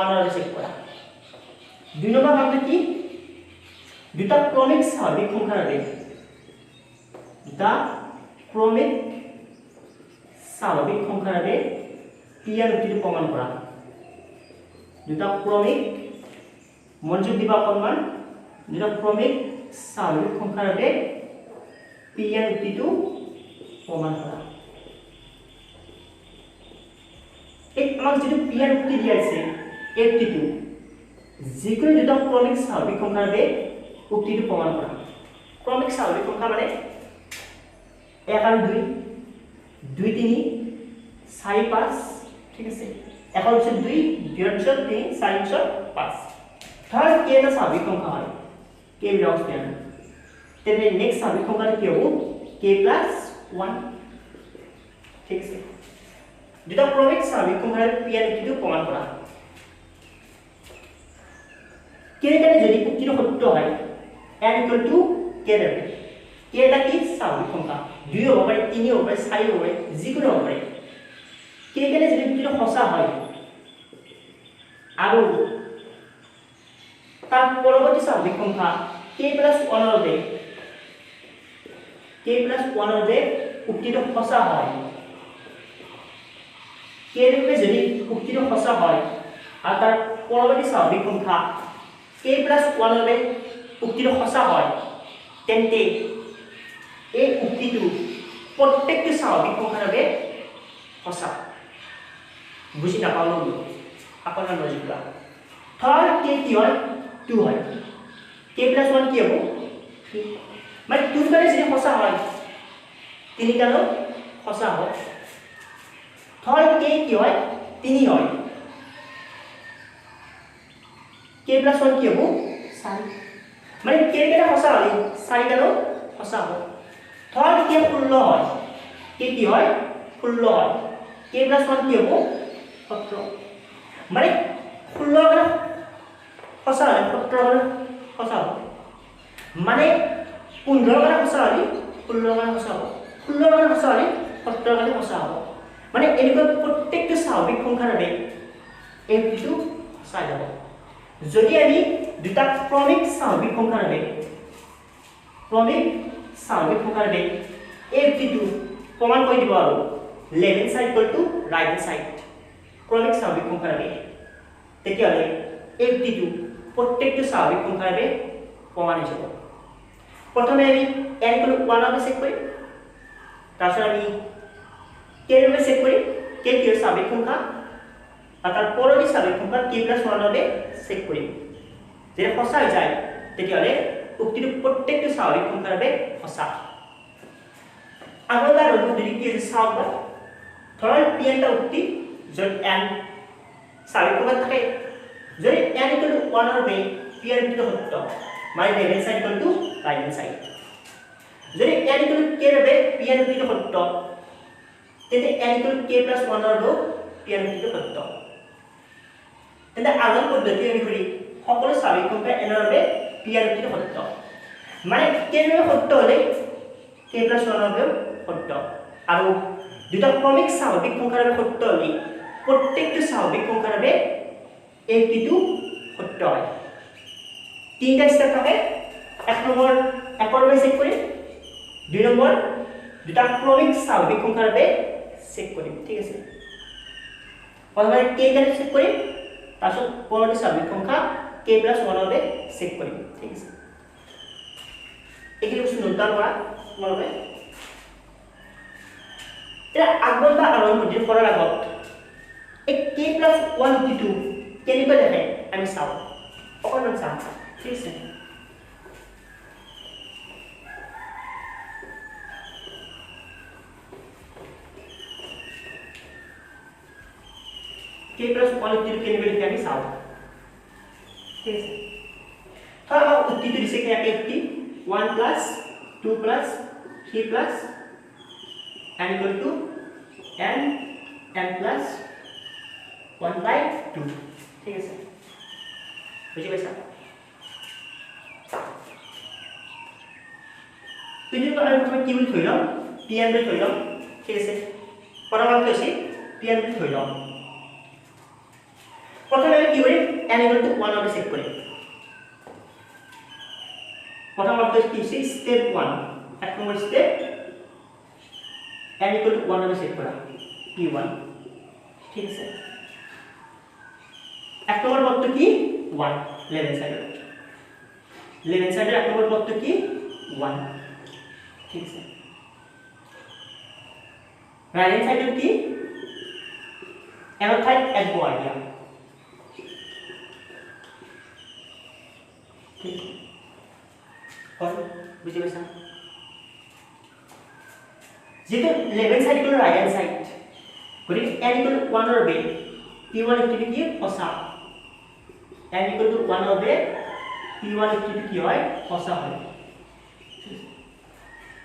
1 ৰ চেক কৰা দুই নম্বৰ কামটো কি দুটা ক্ৰমিক স্বাভাৱিক সংখ্যাৰ বাবে দুটা ক্ৰমিক স্বাভাৱিক সংখ্যাৰ বাবে pn টো প্ৰমাণ কৰা দুটা ক্ৰমিক মনোযোগ দিবা অকণমান দুটা ক্ৰমিক স্বাভাৱিক সংখ্যাৰ বাবে pn উক্তিটো প্রমাণ করা এই আমাক যেটো pn উক্তি দিয়া আছে এই উক্তিটো যিকোনো দুটা ক্রমিক স্বাভাবিক সংখ্যাৰ বাবে উক্তিটো প্ৰমাণ কৰা ক্ৰমিক স্বাভাবিক সংখ্যা মানে 1 আৰু 2 2 3 4 5 ঠিক আছে এখন হচ্ছে 2 2 পিছত 3 4 পিছত 5 ধৰ k এটা স্বাভাবিক সংখ্যা হয় k belongs to n তেনে নেক্সট স্বাভাবিক সংখ্যাটো কি হ'ব k + 1 ঠিক আছে দুটা ক্রমিক স্বাভাবিক সংখ্যাৰ pn উক্তিটো প্ৰমাণ কৰা k এখানে যদি উক্তিটো সত্য হয় n = k দেবে k এটা কি স্বাভাবিক সংখ্যা 2 হ'ব পাৰে 3 হ'ব পাৰে 4 হ'ব পাৰে যিকোনো হ'ব পাৰে k এখানে যদি উক্তিটো সঁচা হয় আৰু তার পরবর্তী স্বাভাবিক সংখ্যা k + 1 হবে k + 1 হবে উক্তিটো সঁচা হয় k রূপে যদি উক্তিটো সঁচা হয় আর তার পরবর্তী স্বাভাবিক সংখ্যা k + 1 হবে উক্তিটো সঁচা হয় তেন্তে এই উক্তিটো প্রত্যেকটি স্বাভাবিক সংখ্যাৰ বাবে সঁচা বুঝি নাপালো আপনার লজিকটা ধর k কি হয় 2 হয় k + 1 কি হ'ব মানে 2 কানে যদি সঁচা হয় 3 কানো সঁচা হ'ব ধর k কি হয় 3 হয় k + 1 কি হ'ব 4 মানে k কানে সঁচা হয় 4 কানো সঁচা হ'ব ধর k 16 হয় k কি হয় 16 হয় k + 1 কি হ'ব 17 মানে 16 কানো সঁচা হয় 17 কানো সঁচা হ'ব মানে 15 কানো সঁচা হয় 16 কানো সঁচা হ'ব 16 কানো সঁচা হয় 17 কানো সঁচা হ'ব মানে এনেকুৱা প্ৰত্যেকটো স্বাভাবিক সংখ্যাৰ বাবে এই উক্তিটো সঁচা যাব যদি আমি দুটা ক্ৰমিক স্বাভাবিক সংখ্যাৰ বাবে এই উক্তিটো প্ৰমাণ কৰি দিব আৰু left hand side = right hand side ক্ৰমিক স্বাভাবিক সংখ্যাৰ বাবে তেতিয়াহলে এই উক্তিটো প্ৰত্যেকটো স্বাভাবিক সংখ্যাৰ বাবে প্ৰমাণ হৈ যাব প্ৰথমে আমি n = 1 বাবে চেক কৰিম তাৰপিছত আমি k বাবে চেক কৰিম k কি স্বাভাবিক সংখ্যা আৰ তাৰ পৰবৰ্তী স্বাভাবিক সংখ্যা k + 1 বাবে চেক কৰিম যদি সঁচা হৈ যায় তেতিয়াহলে উক্তিটো প্ৰত্যেকটো স্বাভাবিক সংখ্যাৰ বাবে সঁচা আগৰবাৰ যদি কি আছে চাওক ধৰ pn টা উক্তি যত n স্বাভাবিক সংখ্যা থাকে যদি n = 1 ৰ বাবে pn টো সত্য মানে left hand side = right hand side যদি n = k ৰ বাবে pn টো সত্য তেন্তে n = k + 1 ৰ বাবে pn টো সত্য তেন্তে আগৰ পদ্ধতি অনুসৰি সকলো স্বাভাবিক সংখ্যা n ৰ বাবে pn টো সত্য মানে k ৰ বাবে সত্য হলে k + 1 ৰ বাবে সত্য আৰু দুটা ক্ৰমিক স্বাভাবিক সংখ্যাৰ বাবে সত্য হলে প্ৰত্যেকটো স্বাভাবিক সংখ্যাৰ বাবে এই উক্তিটো সত্য হয় তিনটা স্টেপ থাকে এক নম্বৰ একৰ বাবে চেক কৰিম দুই নম্বৰ দুটা ক্ৰমিক স্বাভাবিক সংখ্যাৰ বাবে চেক কৰিম ঠিক আছে প্ৰথমে k কানে চেক কৰিম তাৰপিছত পৰৱৰ্তী স্বাভাবিক সংখ্যা k + 1 ৰ বাবে চেক কৰিম ঠিক আছে এইখিনি বস্তু নোট ডাউন কৰা তোমালোকে এটা আগৰ বা আৰম্ভ পদ্ধতি কৰাৰ আগত এই k + 1 উক্তিটো কেনেকৈ দেখে আমি চাওঁ অকণমান চাওঁ ঠিক আছে k + 1 উক্তিটো কেনেকৈ দেখে আমি চাওঁ ঠিক আছে ধৰ আমাক উক্তিটো দিছে কি ইয়াতে উক্তি 1 + 2 + 3 + n = n + 1/2 ঠিক আছে বুঝি পাইছা কিন্তু আমি প্ৰথমে কি বুলি ধৰি লম pn বুলি ধৰি লম ঠিক আছে প্ৰথমে কি হৈছে pn বুলি ধৰি লম প্রথমে আমি কি করি n = 1 বাবে চেক করি প্রথম অবজেক্ট কি আছে স্টেপ 1 এক নম্বর স্টেপ n = 1 বাবে চেক করা p1 ঠিক আছে এক নম্বর পদ কি 1 লেভেল সাইড এক নম্বর পদ কি 1 ঠিক আছে রাইট হ্যান্ড সাইডত কি এর ঠাইত এক বহাই দিয়া ঠিক হয় বুঝি পাইছা যেটো লেভেল সাইড হল রাইট হ্যান্ড সাইড গতিকে n equal to 1 over p1 equal কি সঁচা n equal to 1 over p1 equal কি হয় সঁচা হয়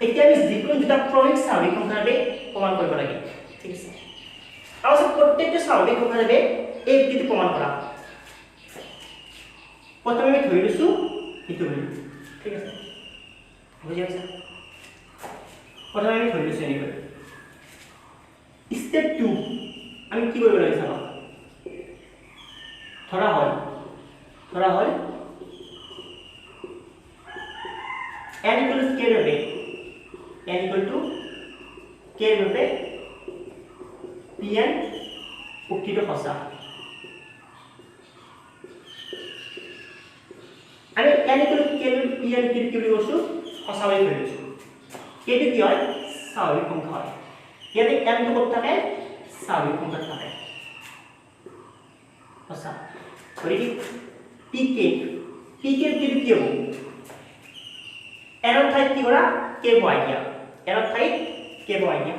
এতিয়া আমি যিকোনো দুটা ক্ৰমিক স্বাভাৱিক সংখ্যাৰ বাবে প্ৰমাণ কৰিব লাগে ঠিক আছে আৰু প্ৰত্যেকটো স্বাভাৱিক সংখ্যাৰ বাবে এই যুক্তিটো প্ৰমাণ কৰা প্ৰথমে আমি ধৰি লৈছো এইটো বুলি ঠিক আছে বুজি পাইছা প্ৰথমে আমি ধৰি লৈছো এনেকৈ স্টেপ 2 আমি কি কৰিব লাগে চাবা ধৰা হয় n equal to k ৰবে n equal to k ৰবে pn উক্তিটো সঁচা আমি n equal to k ৰবে pn কি বুলি কৈছো সঁচা বুলি ধৰি লৈছো কেটো কি হয় স্বাভাৱিক সংখ্যা হয় ইয়াতে n টো ক'ত থাকে স্বাভাৱিক সংখ্যাত থাকে সঁচা গতিকে pk কি হ'ব n ঠাইত কি কৰা k বহাই দিয়া n ঠাইত k বহাই দিয়া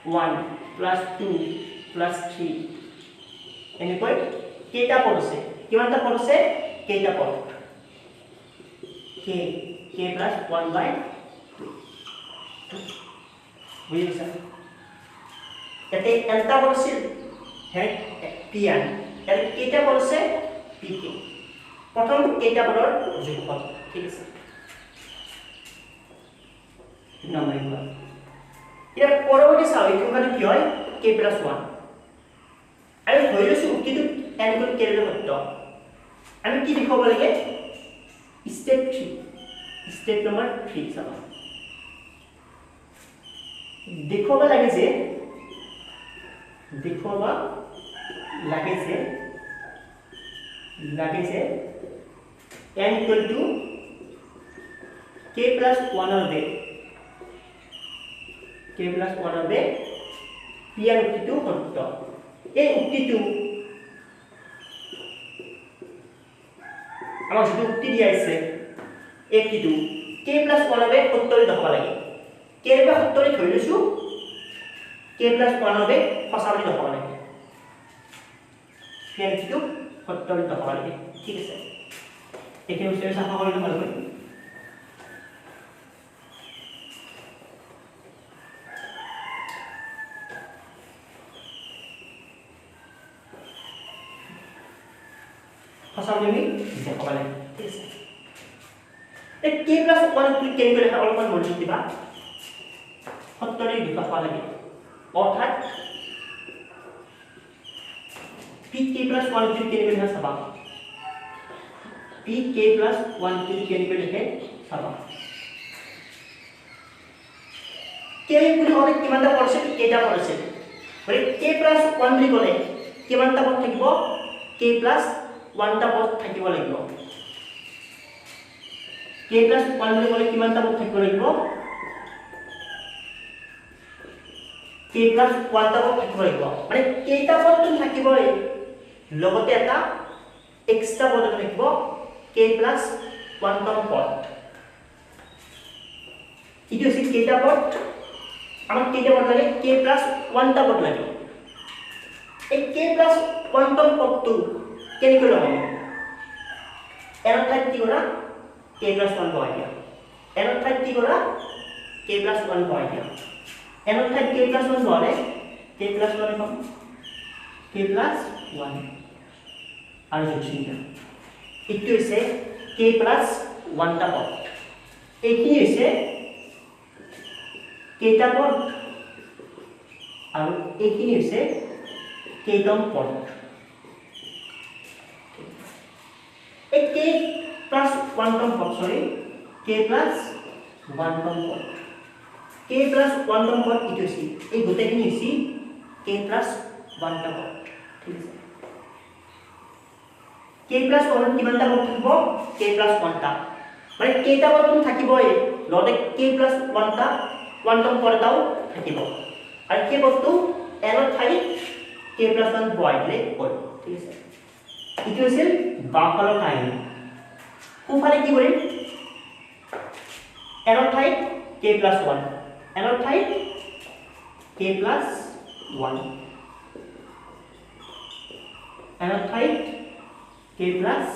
1 plus 2 plus 3 এনেকৈ কেইটা পদ আছে কিমানটা পদ আছে কেইটা পদ k plus 1 by 2 বুঝিছা এতে এলটা পদ আছে হে pn এর কেইটা পদ আছে pk প্রথম কেইটা পদৰ যোগফল ঠিক আছে নাম্বাৰ 1 এৰ পৰবৰ্তী স্বাভাবিক সংখ্যাটো কি হয় k plus 1 আমি ধৰি লৈছো কিন্তু n equal k ৰ সত্য আমি কি লিখব লাগে স্টেপ নম্বৰ 3 চাবা দেখবা লাগে যে n equal to k plus 1 হবে k plus 1 হবে pn উক্তিটো সত্য এই উক্তিটো আমাক যেটো উক্তি দিয়া আছে এইটো k plus 1 হবে সত্য দেখবা লাগে k ৰ সত্য ধৰি লৈছো k plus 1 হবে সঁচা বুলি দেখবা লাগে pn উক্তিটো সত্য বুলি দেখবা লাগে ঠিক আছে একে উত্তৰে চাফা কৰি লম ভালকৈ সঁচা বুলি আমি দেখব লাগে ঠিক আছে এই k plus 1 টো কেনে কৰি অলপমান মনোযোগ দিবা সত্তৰে দেখবা লাগে অৰ্থাৎ pk plus 1 টো কেনে কৰি চাবা pk plus 1 টো কেনে কৰি লিখে চাবা k বুলি হ'লে কিমানটা পদ আছে কেইটা পদ আছে মানে k plus 1 বুলি ক'লে কিমানটা পদ থাকিব k plus 1 টা পদ থাকিব লাগিব k plus 1 বুলি ক'লে কিমানটা পদ থাকিব লাগিব k plus 1 টা পদ থাকিব লাগিব মানে কেইটা পদ থাকিবই লগতে এটা এক্সট্ৰা পদ থাকিব k plus 1 তম পদ ইটো আছে কেইটা পদ আমাক কেইটা পদ লাগে k plus 1 টা পদ লাগে এই k plus 1 তম পদটো কেনেকৈ ল'ম এর ঠাইত কি কৰা k plus 1 বহাই দিয়া এৰ ঠাইত কি কৰা k plus 1 বহাই দিয়া এর ঠাইত k plus 1 বহালে k plus 1 পাম k plus 1 আৰু যোগচিহ্ন ইটো হৈছে k plus 1 টা পদ এটি হৈছে কেইটা পদ আৰু এইখিনি হৈছে কেইতম পদ এই k plus 1 তম পদ k plus 1 তম পদ k plus 1 তম পদ ইটো আছে এই গোটেইখিনি হৈছে k plus 1 তম পদ ঠিক আছে k plus 1 কিমানটা পদ থাকিব k plus 1 টা মানে কেইটা পদ থাকিব লগতে k প্লাস 1 টা 1 টাৰ্ম পৰটাও থাকিব আৰু কি বস্তু n ৰ ঠাইত k প্লাস 1 বহাই দিলে হ'ল ঠিক আছে ইটো আছিল বাফালৰ কাহিনী সোঁফালে কি কৰিম n ৰ ঠাইত k প্লাস 1 n ৰ ঠাইত k প্লাস 1 n ৰ ঠাইত k প্লাস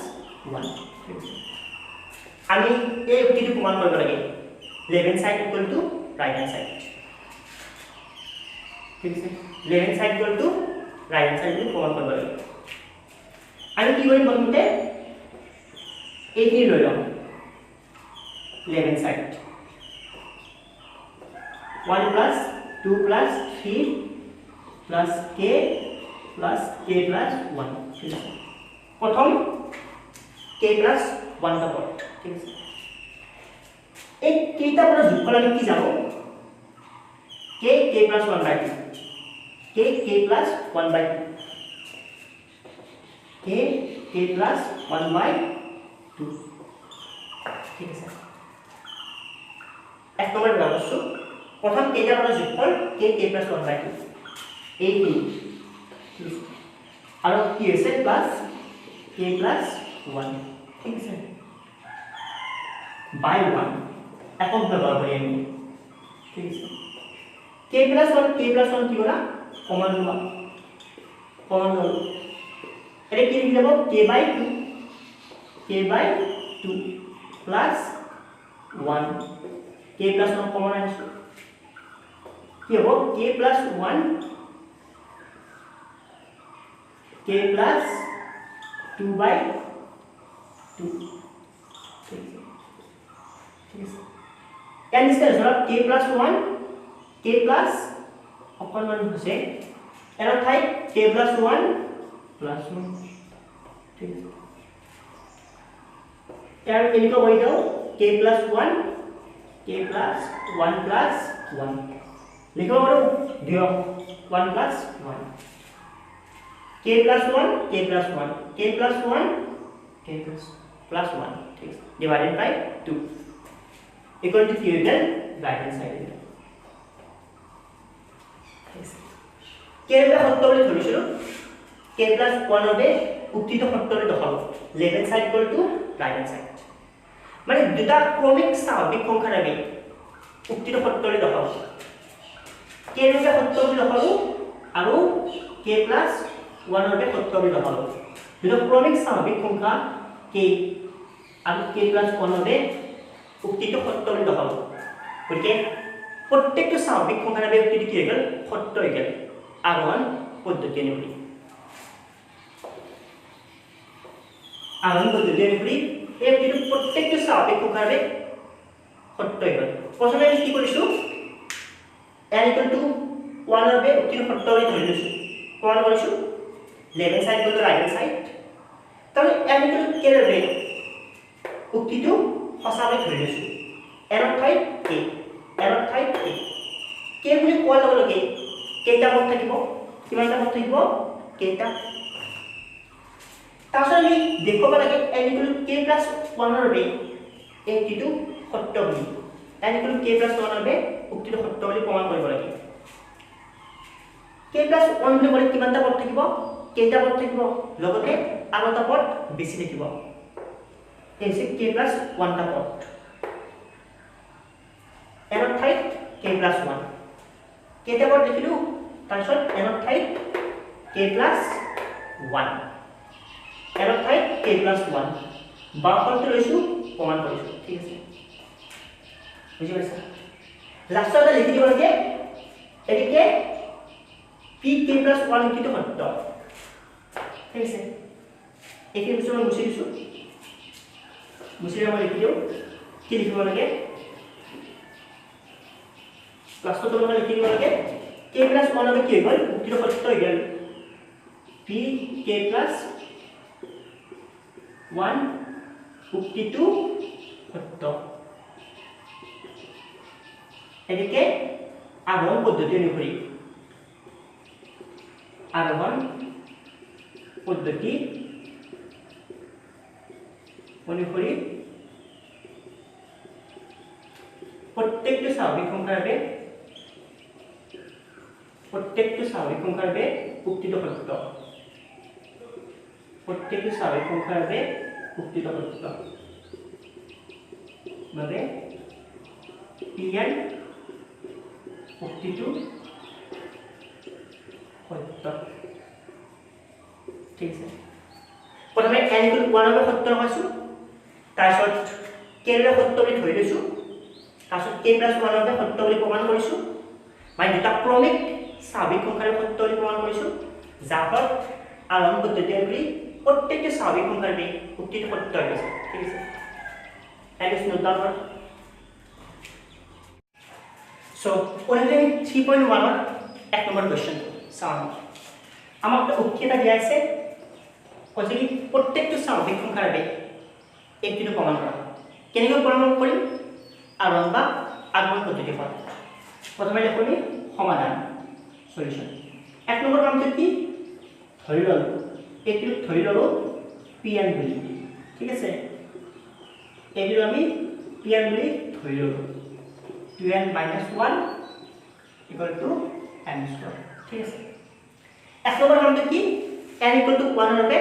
1 আমি এই উক্তিটো প্ৰমাণ কৰিব লাগে left hand side equal two right hand side ঠিক আছে left hand side equal two right hand side প্রমাণ কৰিব লাগে আমি কি কৰিম প্ৰথমতে এইখিনি লৈ লম left hand side 1 plus 2 plus 3 plus k plus k plus 1 ঠিক আছে প্রথম k plus 1 টা পদ ঠিক আছে এই কেইটা পদ যোগফল আমি কি জানো k k plus 1 by 2 k k plus 1 by 2 k k plus 1 by 2 ঠিক আছে এক নম্বর ব্যবস্থ প্রথম কেইটা পদ যোগফল k k plus 1 by 2 এই আৰু কি আছে প্লাস k plus 1 ঠিক আছে by 1 এখন ব্যবহার করি আমি ঠিক আছে k plus 1 কি করা কমন লওয়া এটা কি লিখে যাব k by 2 plus 1 k plus 1 common আছে কি হবে k plus 1 k plus 2 by 2 ठीक है यानी इसका result k plus 1 k plus अपन मान से arrow Thai k plus 1 plus 1 ठीक है यार इनको वही दो k plus 1 plus 1 लिखो बड़ो दियो 1 plus 1 k plus 1 k plus 1 k plus 1 k plus 1 ठीक है divided by 2 equal to theoretical right hand side k এর সত্য বলি ধৰিছিলো k plus 1 হবে উক্তিত সত্যৰে দেখাব left hand side equal to right hand side মানে দুটা ক্ৰমিক স্বাভাৱিক সংখ্যাৰ আমি উক্তিত সত্যৰে দেখাব k এৰ সত্য বলি দেখাব আৰু k plus 1 হবে সত্য বলি দেখাব দুটা ক্ৰমিক স্বাভাৱিক সংখ্যা k আৰু k plus 1 হবে উক্তিটো সত্য বলি দেখাব গতিকে প্ৰত্যেকটো স্বাভাৱিক সংখ্যাৰ বাবে উক্তিটো কি হৈ গ'ল সত্য হৈ গ'ল আৰোহণ পদ্ধতি অনুসৰি এই উক্তিটো প্ৰত্যেকটো স্বাভাৱিক সংখ্যাৰ বাবে সত্য হৈ গ'ল প্ৰথমে আমি কি কৰিছো n equal to 1 ৰ বাবে উক্তিটো সত্য বুলি ধৰি লৈছো প্ৰমাণ কৰিছো left hand side equal to right hand side তাহলে n equal to k ৰ বাবে উক্তিটো সঁচাকৈ ধৰি লৈছো n ৰ ঠাইত k k বুলি কোৱাৰ লগে লগে কেইটা পদ থাকিব কিমানটা পদ থাকিব কেইটা তাৰপিছত আমি দেখুৱাব লাগে n equal to k plus 1 ৰ বাবে এই উক্তিটো সত্য বুলি n equal to k plus 1 ৰ বাবে উক্তিটো সত্য বুলি প্ৰমাণ কৰিব লাগে k plus 1 বুলি ক'লে কিমানটা পদ থাকিব কেইটা পদ থাকিব লগতে আৰু এটা পদ বেছি থাকিব এই হৈছে k plus 1 টা পদ n ৰ ঠাইত k plus 1 কেইটা পদ লিখিলো তাৰপিছত n ৰ ঠাইত k plus 1 n ৰ ঠাইত k plus 1 বাওঁফালটো লৈছো প্ৰমাণ কৰিছো ঠিক আছে বুজি পাইছা লাষ্টত লিখি দিব লাগে এদিকে p k plus 1 লিখিটো সত্য ঠিক আছে একে বস্তু মুছি দিছো মুছিলে মই লিখি দিও কি লিখিব লাগে লাষ্টত তোমাক লিখি দিব লাগে k plus 1 হবে কি হৈ গ'ল উক্তিটো সত্য হৈ গ'ল p k plus 1 উক্তিটো সত্য এদিকে আৰোহণ পদ্ধতি অনুসৰি প্ৰত্যেকটো স্বাভাৱিক সংখ্যাৰ বাবে উক্তিটো সত্য প্ৰত্যেকটো স্বাভাৱিক সংখ্যাৰ বাবে উক্তিটো সত্য বাবে Pn উক্তিটো সত্য ঠিক আছে প্ৰথমে n = 1 ৰ সত্য কৈছো তাৰপিছত k ৰ সত্য বুলি ধৰি লৈছো তাৰপিছত k + 1 ৰ সত্য বুলি প্ৰমাণ কৰিছো মানে দুটা ক্ৰমিক স্বাভাৱিক সংখ্যাৰ সত্য বুলি প্ৰমাণ কৰিছো যাৰ ফলত আৰম্ভ পদ্ধতি কৰি প্ৰত্যেকটো স্বাভাৱিক সংখ্যাৰ বাবে উক্তিটো সত্য হৈছে ঠিক আছে এনে নোট ডাউন কৰক সো ওলালে 3.1 ৰ এক নম্বৰ কোৱেশ্চন চাওঁ আমাক উক্তি এটা দিয়া আছে কৈছে কি প্ৰত্যেকটো স্বাভাৱিক সংখ্যাৰ বাবে এইটো প্ৰমাণ কৰা কেনেকৈ প্ৰমাণ কৰিম আৰম্ভ বা আগমন পদ্ধতি হয় প্ৰথমে লিখোঁ সমাধান সলিউশন এক নম্বৰ কামটো কি ধৰি ললো এইটো ধৰি ললো Pn বুলি ঠিক আছে এইটো আমি Pn বুলি ধৰি ললো 2n - 1 = n² ঠিক আছে এক নম্বৰ কামটো কি n = 1 ৰ বাবে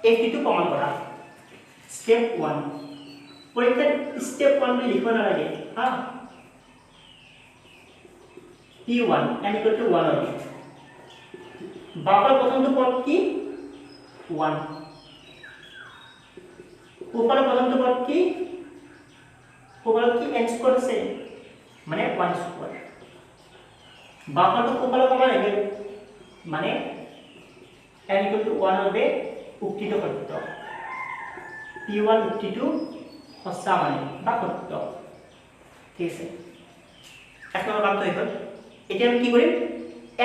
এইটো প্ৰমাণ কৰা স্টেপ 1 পৰীক্ষাত স্টেপ 1 বুলি লিখিব নালাগে হা P1 n = 1 হবে বাবার প্রথমটো পদ কি 1 উপরে প্রথমটো পদ কি উপরে কি n² আছে মানে 1² বাবাটো উপরে কমা লাগে মানে n = 1 হবে উক্তিটো সত্য P1 উক্তিটো সঁচা মানে বা সত্য ঠিক আছে এক নম্বৰ কামটো হৈ গ'ল এতিয়া আমি কি কৰিম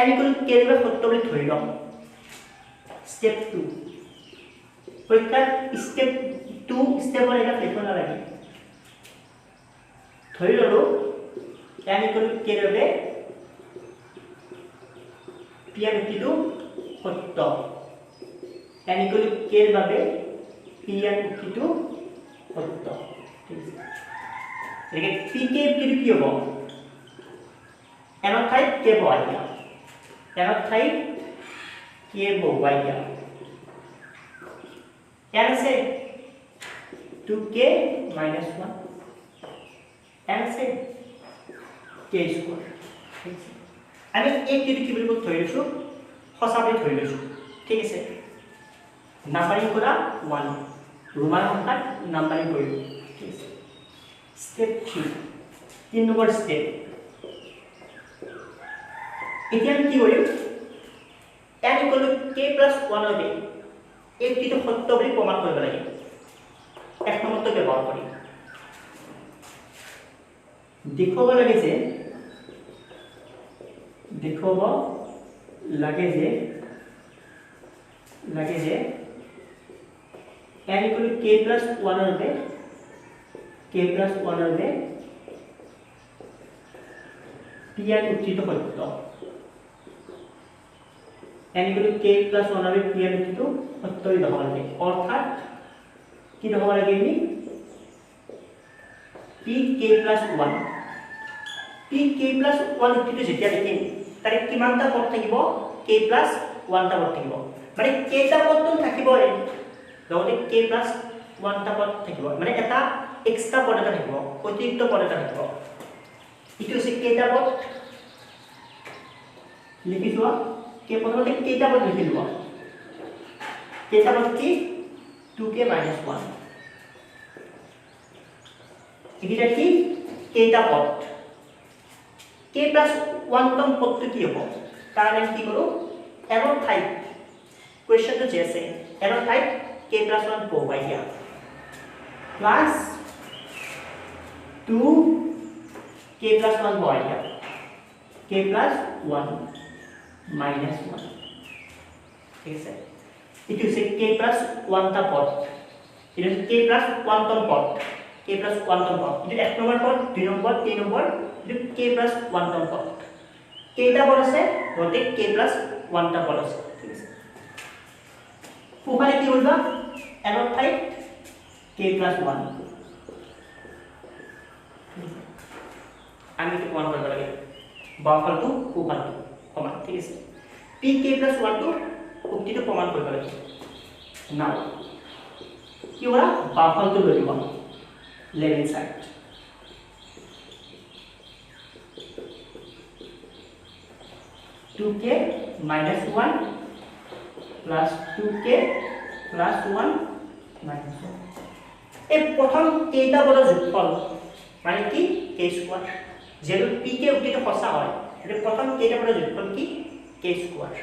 n = k ৰ সত্য বুলি ধৰি লম স্টেপ 2 পৰীক্ষাৰ স্টেপ 2 স্টেপৰ এটা লিখিব নালাগে ধৰি ললো n = k ৰ বাবে Pn উক্তিটো সত্য n = k ৰ বাবে Pn উক্তিটো সত্য ঠিক আছে একে pk উক্তিটো কি হ'ব n ঠাইত k বহাই দিয়া n ঠাইত k বহাই দিয়া n আছে 2k - 1 n আছে k² ঠিক আছে আমি এই কি বুলি ধৰি লৈছো সঁচা বুলি ধৰি লৈছো ঠিক আছে নাম্বাৰিং কৰা 1 ৰোমান সংখ্যাত নাম্বাৰিং কৰিলো ঠিক আছে স্টেপ 3 নম্বৰ স্টেপ এতিয়া আমি কি কৰিম n = k + 1 হবে এইটো সত্য বুলি প্ৰমাণ কৰিব লাগে এক নম্বৰটো ব্যৱহাৰ কৰি দেখুৱাব লাগে যে n = k + 1 হবে Pn উক্তিটো সত্য n = k + 1 হবে Pn উক্তিটো সত্য হৈ যাব লাগে অৰ্থাৎ কি হ'ব লাগে আমি pk + 1 pk + 1 উক্তিটো যেতিয়া দেখিম তাৰে কিমানটা পদ থাকিব k + 1 টা পদ থাকিব মানে কেইটা পদটো থাকিবই লগতে k + 1 টা পদ থাকিব মানে এটা এক্সট্ৰা পদ এটা থাকিব অতিৰিক্ত পদ এটা থাকিব ইটো হৈছে কেইটা পদ লিখি যোৱা কে প্ৰথমতে কেইটা পদ লিখি লোৱা কেইটা পদ কি 2k - 1 এটা কি কেইটা পদ k + 1 তম পদটো কি হ'ব তাৰ আমি কি কৰো এৰৰ ঠাইত কোৱেশ্চনটো যে আছে এৰৰ ঠাইত k + 1 বহাই দিয়া প্লাস 2k + 1 বহাই দিয়া k + 1 - 1 ঠিক আছে এটো হচ্ছে k + 1 টা পদ এটা হচ্ছে k + 1 তম পদ k + 1 তম পদ এটা এক নম্বৰ পদ দুই নম্বৰ তিন নম্বৰ এটা k + 1 তম পদ কেইটা পদ আছে বলতে k + 1 টা পদ আছে ঠিক আছে উপরে কি হইবা এৰৰ ঠাইত k + 1 আমি এইটো প্ৰমাণ কৰিব লাগে বাওঁফালটো সোঁফালটো সমান ঠিক আছে pk plus 1 টো উক্তিটো প্ৰমাণ কৰিব লাগে নাও কি কৰা বাওঁফালটো লৈ দিব left hand side 2k minus 1 plus 2k plus 1 minus 1 এই প্ৰথম কেইটা পদৰ যোগফল মানে কি k স্কয়াৰ যেটো pk উক্তিটো সঁচা হয় এটো প্ৰথম কেইটা পদৰ যোগফল কি k স্কয়াৰ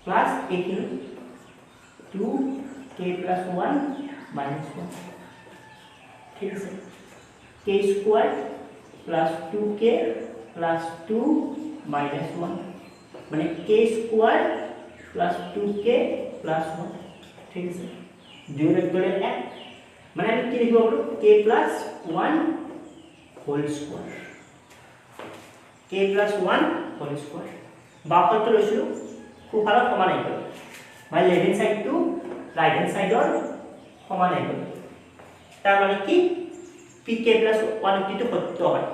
plus এইখিনি 2k plus 1 minus 1 ঠিক আছে k square plus 2k plus 2 minus 1 মানে k square plus 2k plus 1 ঠিক আছে দুই রেগুলার এক মানে আমি কি লিখব বলো k plus 1 whole square k plus 1 whole square বাওঁফালটো লৈছিলো সোঁফালৰ সমান আহিব মানে left hand side to right hand সাইডৰ সমান আহিব তাৰ মানে কি pk plus 1 উক্তিটো সত্য হয়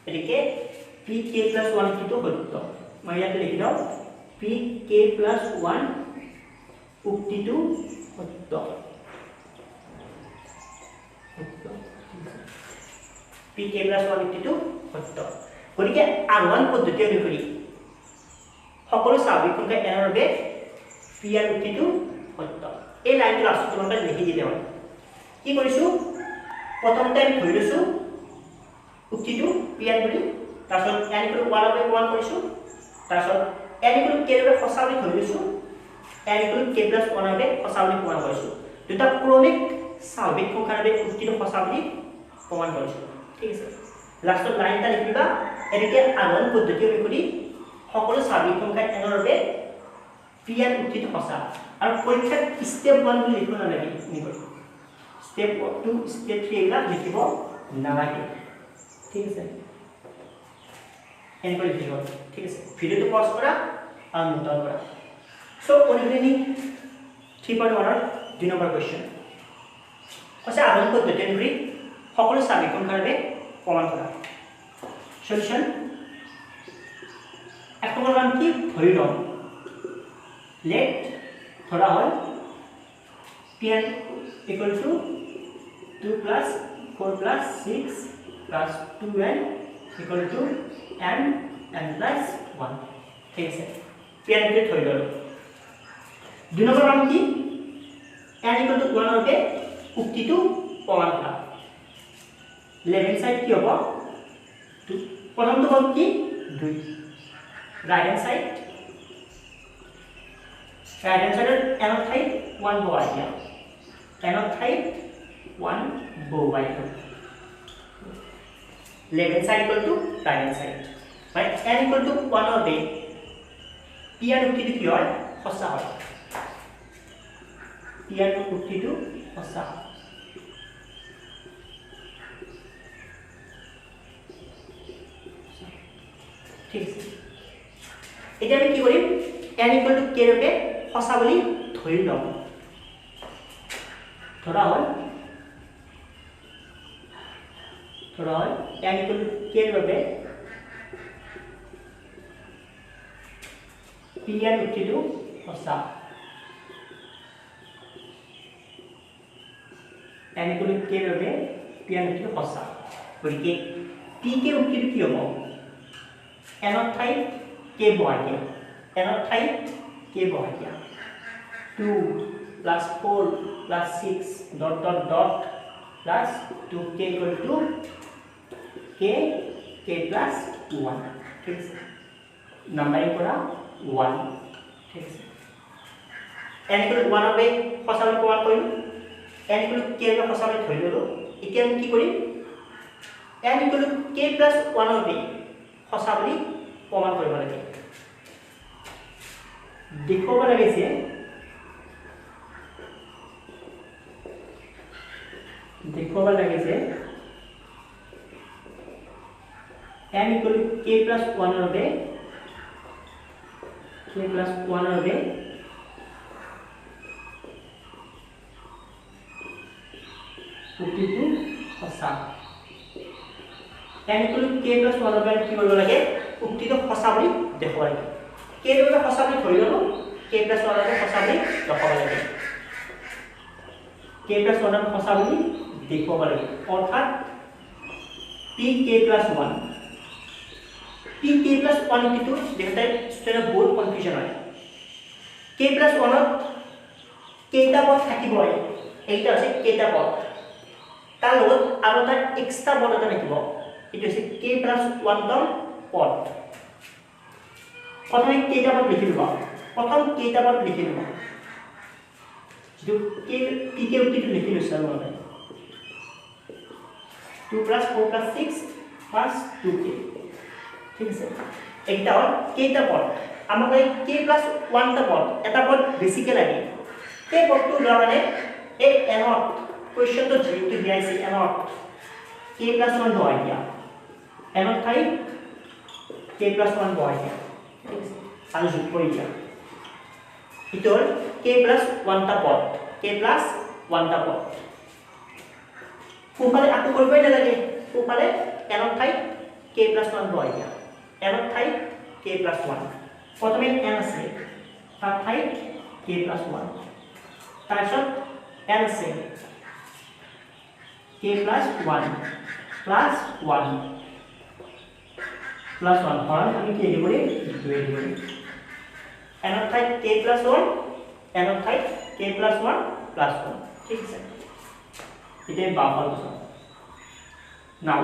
এদিকে pk plus 1 উক্তিটো সত্য মই ইয়াতে লিখি দাও pk plus 1 উক্তিটো সত্য pk plus 1 উক্তিটো সত্য গতিকে R1 পদ্ধতি অনুসৰি সকলো স্বাভাৱিক সংখ্যা n ৰ বাবে p r উক্তিটো সত্য এই লাইনটো লাষ্টত তোমাক লিখি দিলে হয় কি কৰিছো প্ৰথম টাইম ধৰি লৈছো উক্তিটো p r বুলি তাৰছত n = 1 ৰ প্ৰমাণ কৰিছো তাৰছত n = k ৰ সঁচা বুলি ধৰি লৈছো n = k + 1 ৰ সঁচা বুলি প্ৰমাণ কৰিছো দুটা ক্ৰমিক স্বাভাৱিক সংখ্যাৰ বাবে উক্তিটো সঁচা বুলি প্ৰমাণ কৰিছো ঠিক আছে লাষ্টত লাইনটা লিখিবা এদিকে R1 পদ্ধতি অনুসৰি সকলো স্বাভাৱিক সংখ্যা n ৰ বাবে p r উক্তিটো সঁচা আৰু পৰীক্ষাত স্টেপ 1 বুলি লিখিব নালাগে নিব স্টেপ 2 স্টেপ 3 এগুলা লিখিব নালাগে ঠিক আছে এনেকৈ লিখিব ঠিক আছে ভিডিওটো পজ কৰা আৰু নোট ডাউন কৰা সো অনুগ্ৰহী 3.1 ৰ 2 নম্বৰ কোৱেশ্চন কৈছে R1 পদ্ধতি অনুসৰি সকলো স্বাভাৱিক সংখ্যাৰ বাবে প্ৰমাণ কৰা সলিউশন এক নম্বৰ মান কি ধৰি লম লেট ধৰা হয় pn = 2 plus 4 plus 6 plus 2n = n plus 1 ঠিক আছে pn কে ধৰি ললো দুই নম্বৰ মান কি n = 1 ৰ বাবে উক্তিটো প্ৰমাণ কৰা লেফট হ্যান্ড সাইড কি হ'ব 2 প্ৰথমটো হ'ল কি 2 ৰাইট হ্যান্ড সাইড n ৰ ঠাইত 1 বহাই দিয়া n ৰ ঠাইত 1 বহাই দিয়া left hand side = right hand side মানে n = 1 ৰ বাবে p r উক্তিটো কি হয় সঁচা হয় p r উক্তিটো সঁচা ঠিক আছে এতিয়া আমি কি কৰিম n = k ৰ বাবে সঁচা বুলি ধৰি লম ধৰা হ'ল n = k ৰ বাবে p r উক্তিটো সঁচা n = k ৰ বাবে p r উক্তিটো সঁচা গতিকে pk উক্তিটো কি হ'ব n ৰ ঠাইত k বহাই দিয়া n ৰ ঠাইত k বহাই দিয়া 2 plus 4 plus 6 dot dot dot plus 2k = k plus 1 ঠিক আছে নাম্বাৰিং কৰা 1 ঠিক আছে n = 1 ৰ বাবে সঁচা বুলি প্ৰমাণ কৰিলো n = k ৰ বাবে সঁচা বুলি ধৰি ললো এতিয়া আমি কি কৰিম n = k plus 1 ৰ বাবে সঁচা বুলি প্ৰমাণ কৰিব লাগে দেখুৱাব লাগে যে n = k plus 1 ৰ বাবে উক্তিটো সঁচা n equal to k plus 1 over কি কৰিব লাগে উক্তিটো সঁচা বুলি দেখুৱাব লাগে k টো সঁচা বুলি ধৰি ললো k plus 1 over সঁচা বুলি দেখুৱাব লাগে k plus 1 over সঁচা বুলি দেখুৱাব লাগে অৰ্থাৎ pk plus 1 pk plus 1 কিটো দেখতে ষ্টুডেন্ট বহুত কনফিউজন হয় k plus 1 ত কেইটা পদ থাকিব এইটা আছে কেইটা পদ তাৰ লগত আৰু এটা এক্সট্ৰা পদ এটা থাকিব এটো আছে k plus 1 ৰ পদ প্ৰথমে কেইটা পদ লিখি লবা প্ৰথম কেইটা পদ লিখি লবা যেটো pk উক্তিটো লিখি লৈছা মানে 2 plus 4 plus 6 plus 2k ঠিক আছে এইটা হল কেইটা পদ আমাক k plus 1 টা পদ এটা পদ বেছিকে লাগে এই পদটো লগালে এই এনত কোৱেশ্চনটো যেটো দিয়াইছে এনত k plus 1 হয় দিয়া এনত ঠাই k plus 1 হয় দিয়া ঠিক আছে আৰু যোগ কৰি দিয়া ইটো হল k plus 1 টা পদ k plus 1 টা পদ ফুফালে আকো কৰিবই নালাগে ফুফালে এনত ঠাই k plus 1 হয় দিয়া এনত ঠাই k plus 1 প্ৰথমে n আছে তাৰ ঠাই k plus 1 তাৰপিছত n আছে k plus 1 plus 1 plus 1 হয় আমি কি দিব রে 2 দিব রে n of type k plus 1 n of type k plus 1 plus 1 ঠিক আছে এটা বাফার তো নাও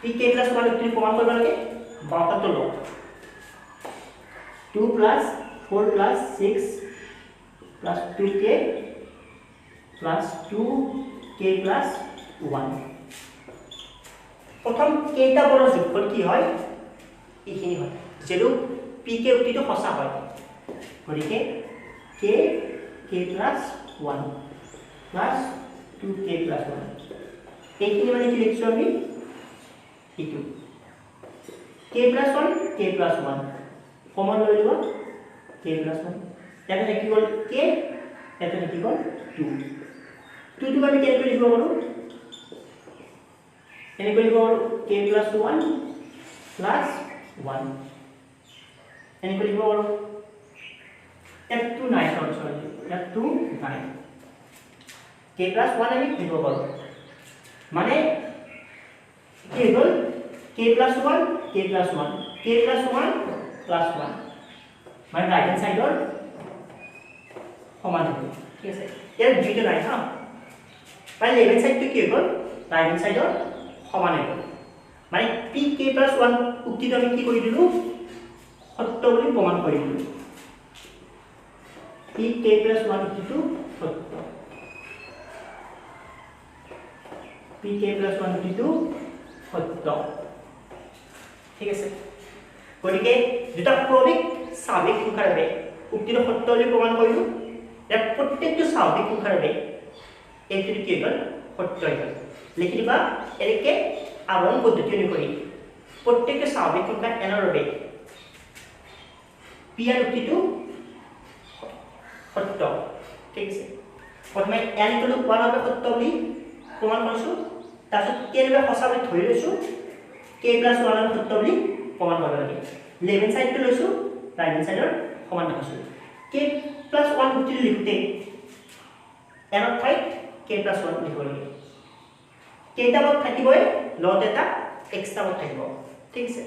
p k plus 1 তুমি প্রমাণ করবে লাগে বাফার তো লো 2 plus 4 plus 6 plus 2k plus 2k plus 1 প্রথম কেইটা বড় যোগফল কি হয় এইখিনি হয় যেটো pk উক্তিটো সঁচা হয় গতিকে k plus 1 plus 2k plus 1 এইখিনি মানে কি লিখছো আমি ইটো k plus 1 k plus 1 common লৈ লিবা k plus 1 এটা কি হল k এটা কি হল 2 2 টো আমি কেনেকৈ লিখিব পাৰো এনেকৈ লিখিব পাৰো k plus 1 plus 1 এনেকৈ লিখিব পাৰো এটা 2 নাই সৰি এটা 2 নাই k plus 1 আমি লিখিব পাৰো মানে কি হল k plus 1 k plus 1 k plus 1 plus 1 মানে রাইট হ্যান্ড সাইডৰ সমান হ'ব ঠিক আছে ইয়াৰ দুইটা নাই হা মানে লেফট সাইডটো কি হ'ব ৰাইট হ্যান্ড সাইডৰ সমান হ'ব মানে pk plus 1 উক্তিটো আমি কি কৰি দিলো সত্য বুলি প্ৰমাণ কৰি দিলো pk plus 1 উক্তিটো সত্য pk plus 1 উক্তিটো সত্য ঠিক আছে গতিকে দুটা ক্ৰমিক স্বাভাৱিক সংখ্যাৰে উক্তিটো সত্য বুলি প্ৰমাণ কৰিলো ইয়াৰ প্ৰত্যেকটো স্বাভাৱিক সংখ্যাৰে এইটো কি হ'ল সত্য হ'ল লিখি দিবা এনেকে আৰম্ভ পদ্ধতি অনুসৰি প্ৰত্যেকটো স্বাভাৱিক সংখ্যা n ৰ বাবে p r উক্তিটো সত্য ঠিক আছে প্ৰথমে n টো 1 ৰ সত্য বুলি প্ৰমাণ কৰিছো তাৰপিছত k ৰ সঁচা বুলি ধৰি লৈছো k plus 1 ৰ সত্য বুলি প্ৰমাণ কৰিব লাগে লেফট সাইডটো লৈছো ৰাইট হ্যান্ড সাইডৰ সমান দেখাইছো k plus 1 উক্তিটো লিখোতে n ৰ ঠাইত k plus 1 লিখিব লাগে কেইটা পদ থাকিবই লগত এটা এক্সট্ৰা পদ থাকিব ঠিক আছে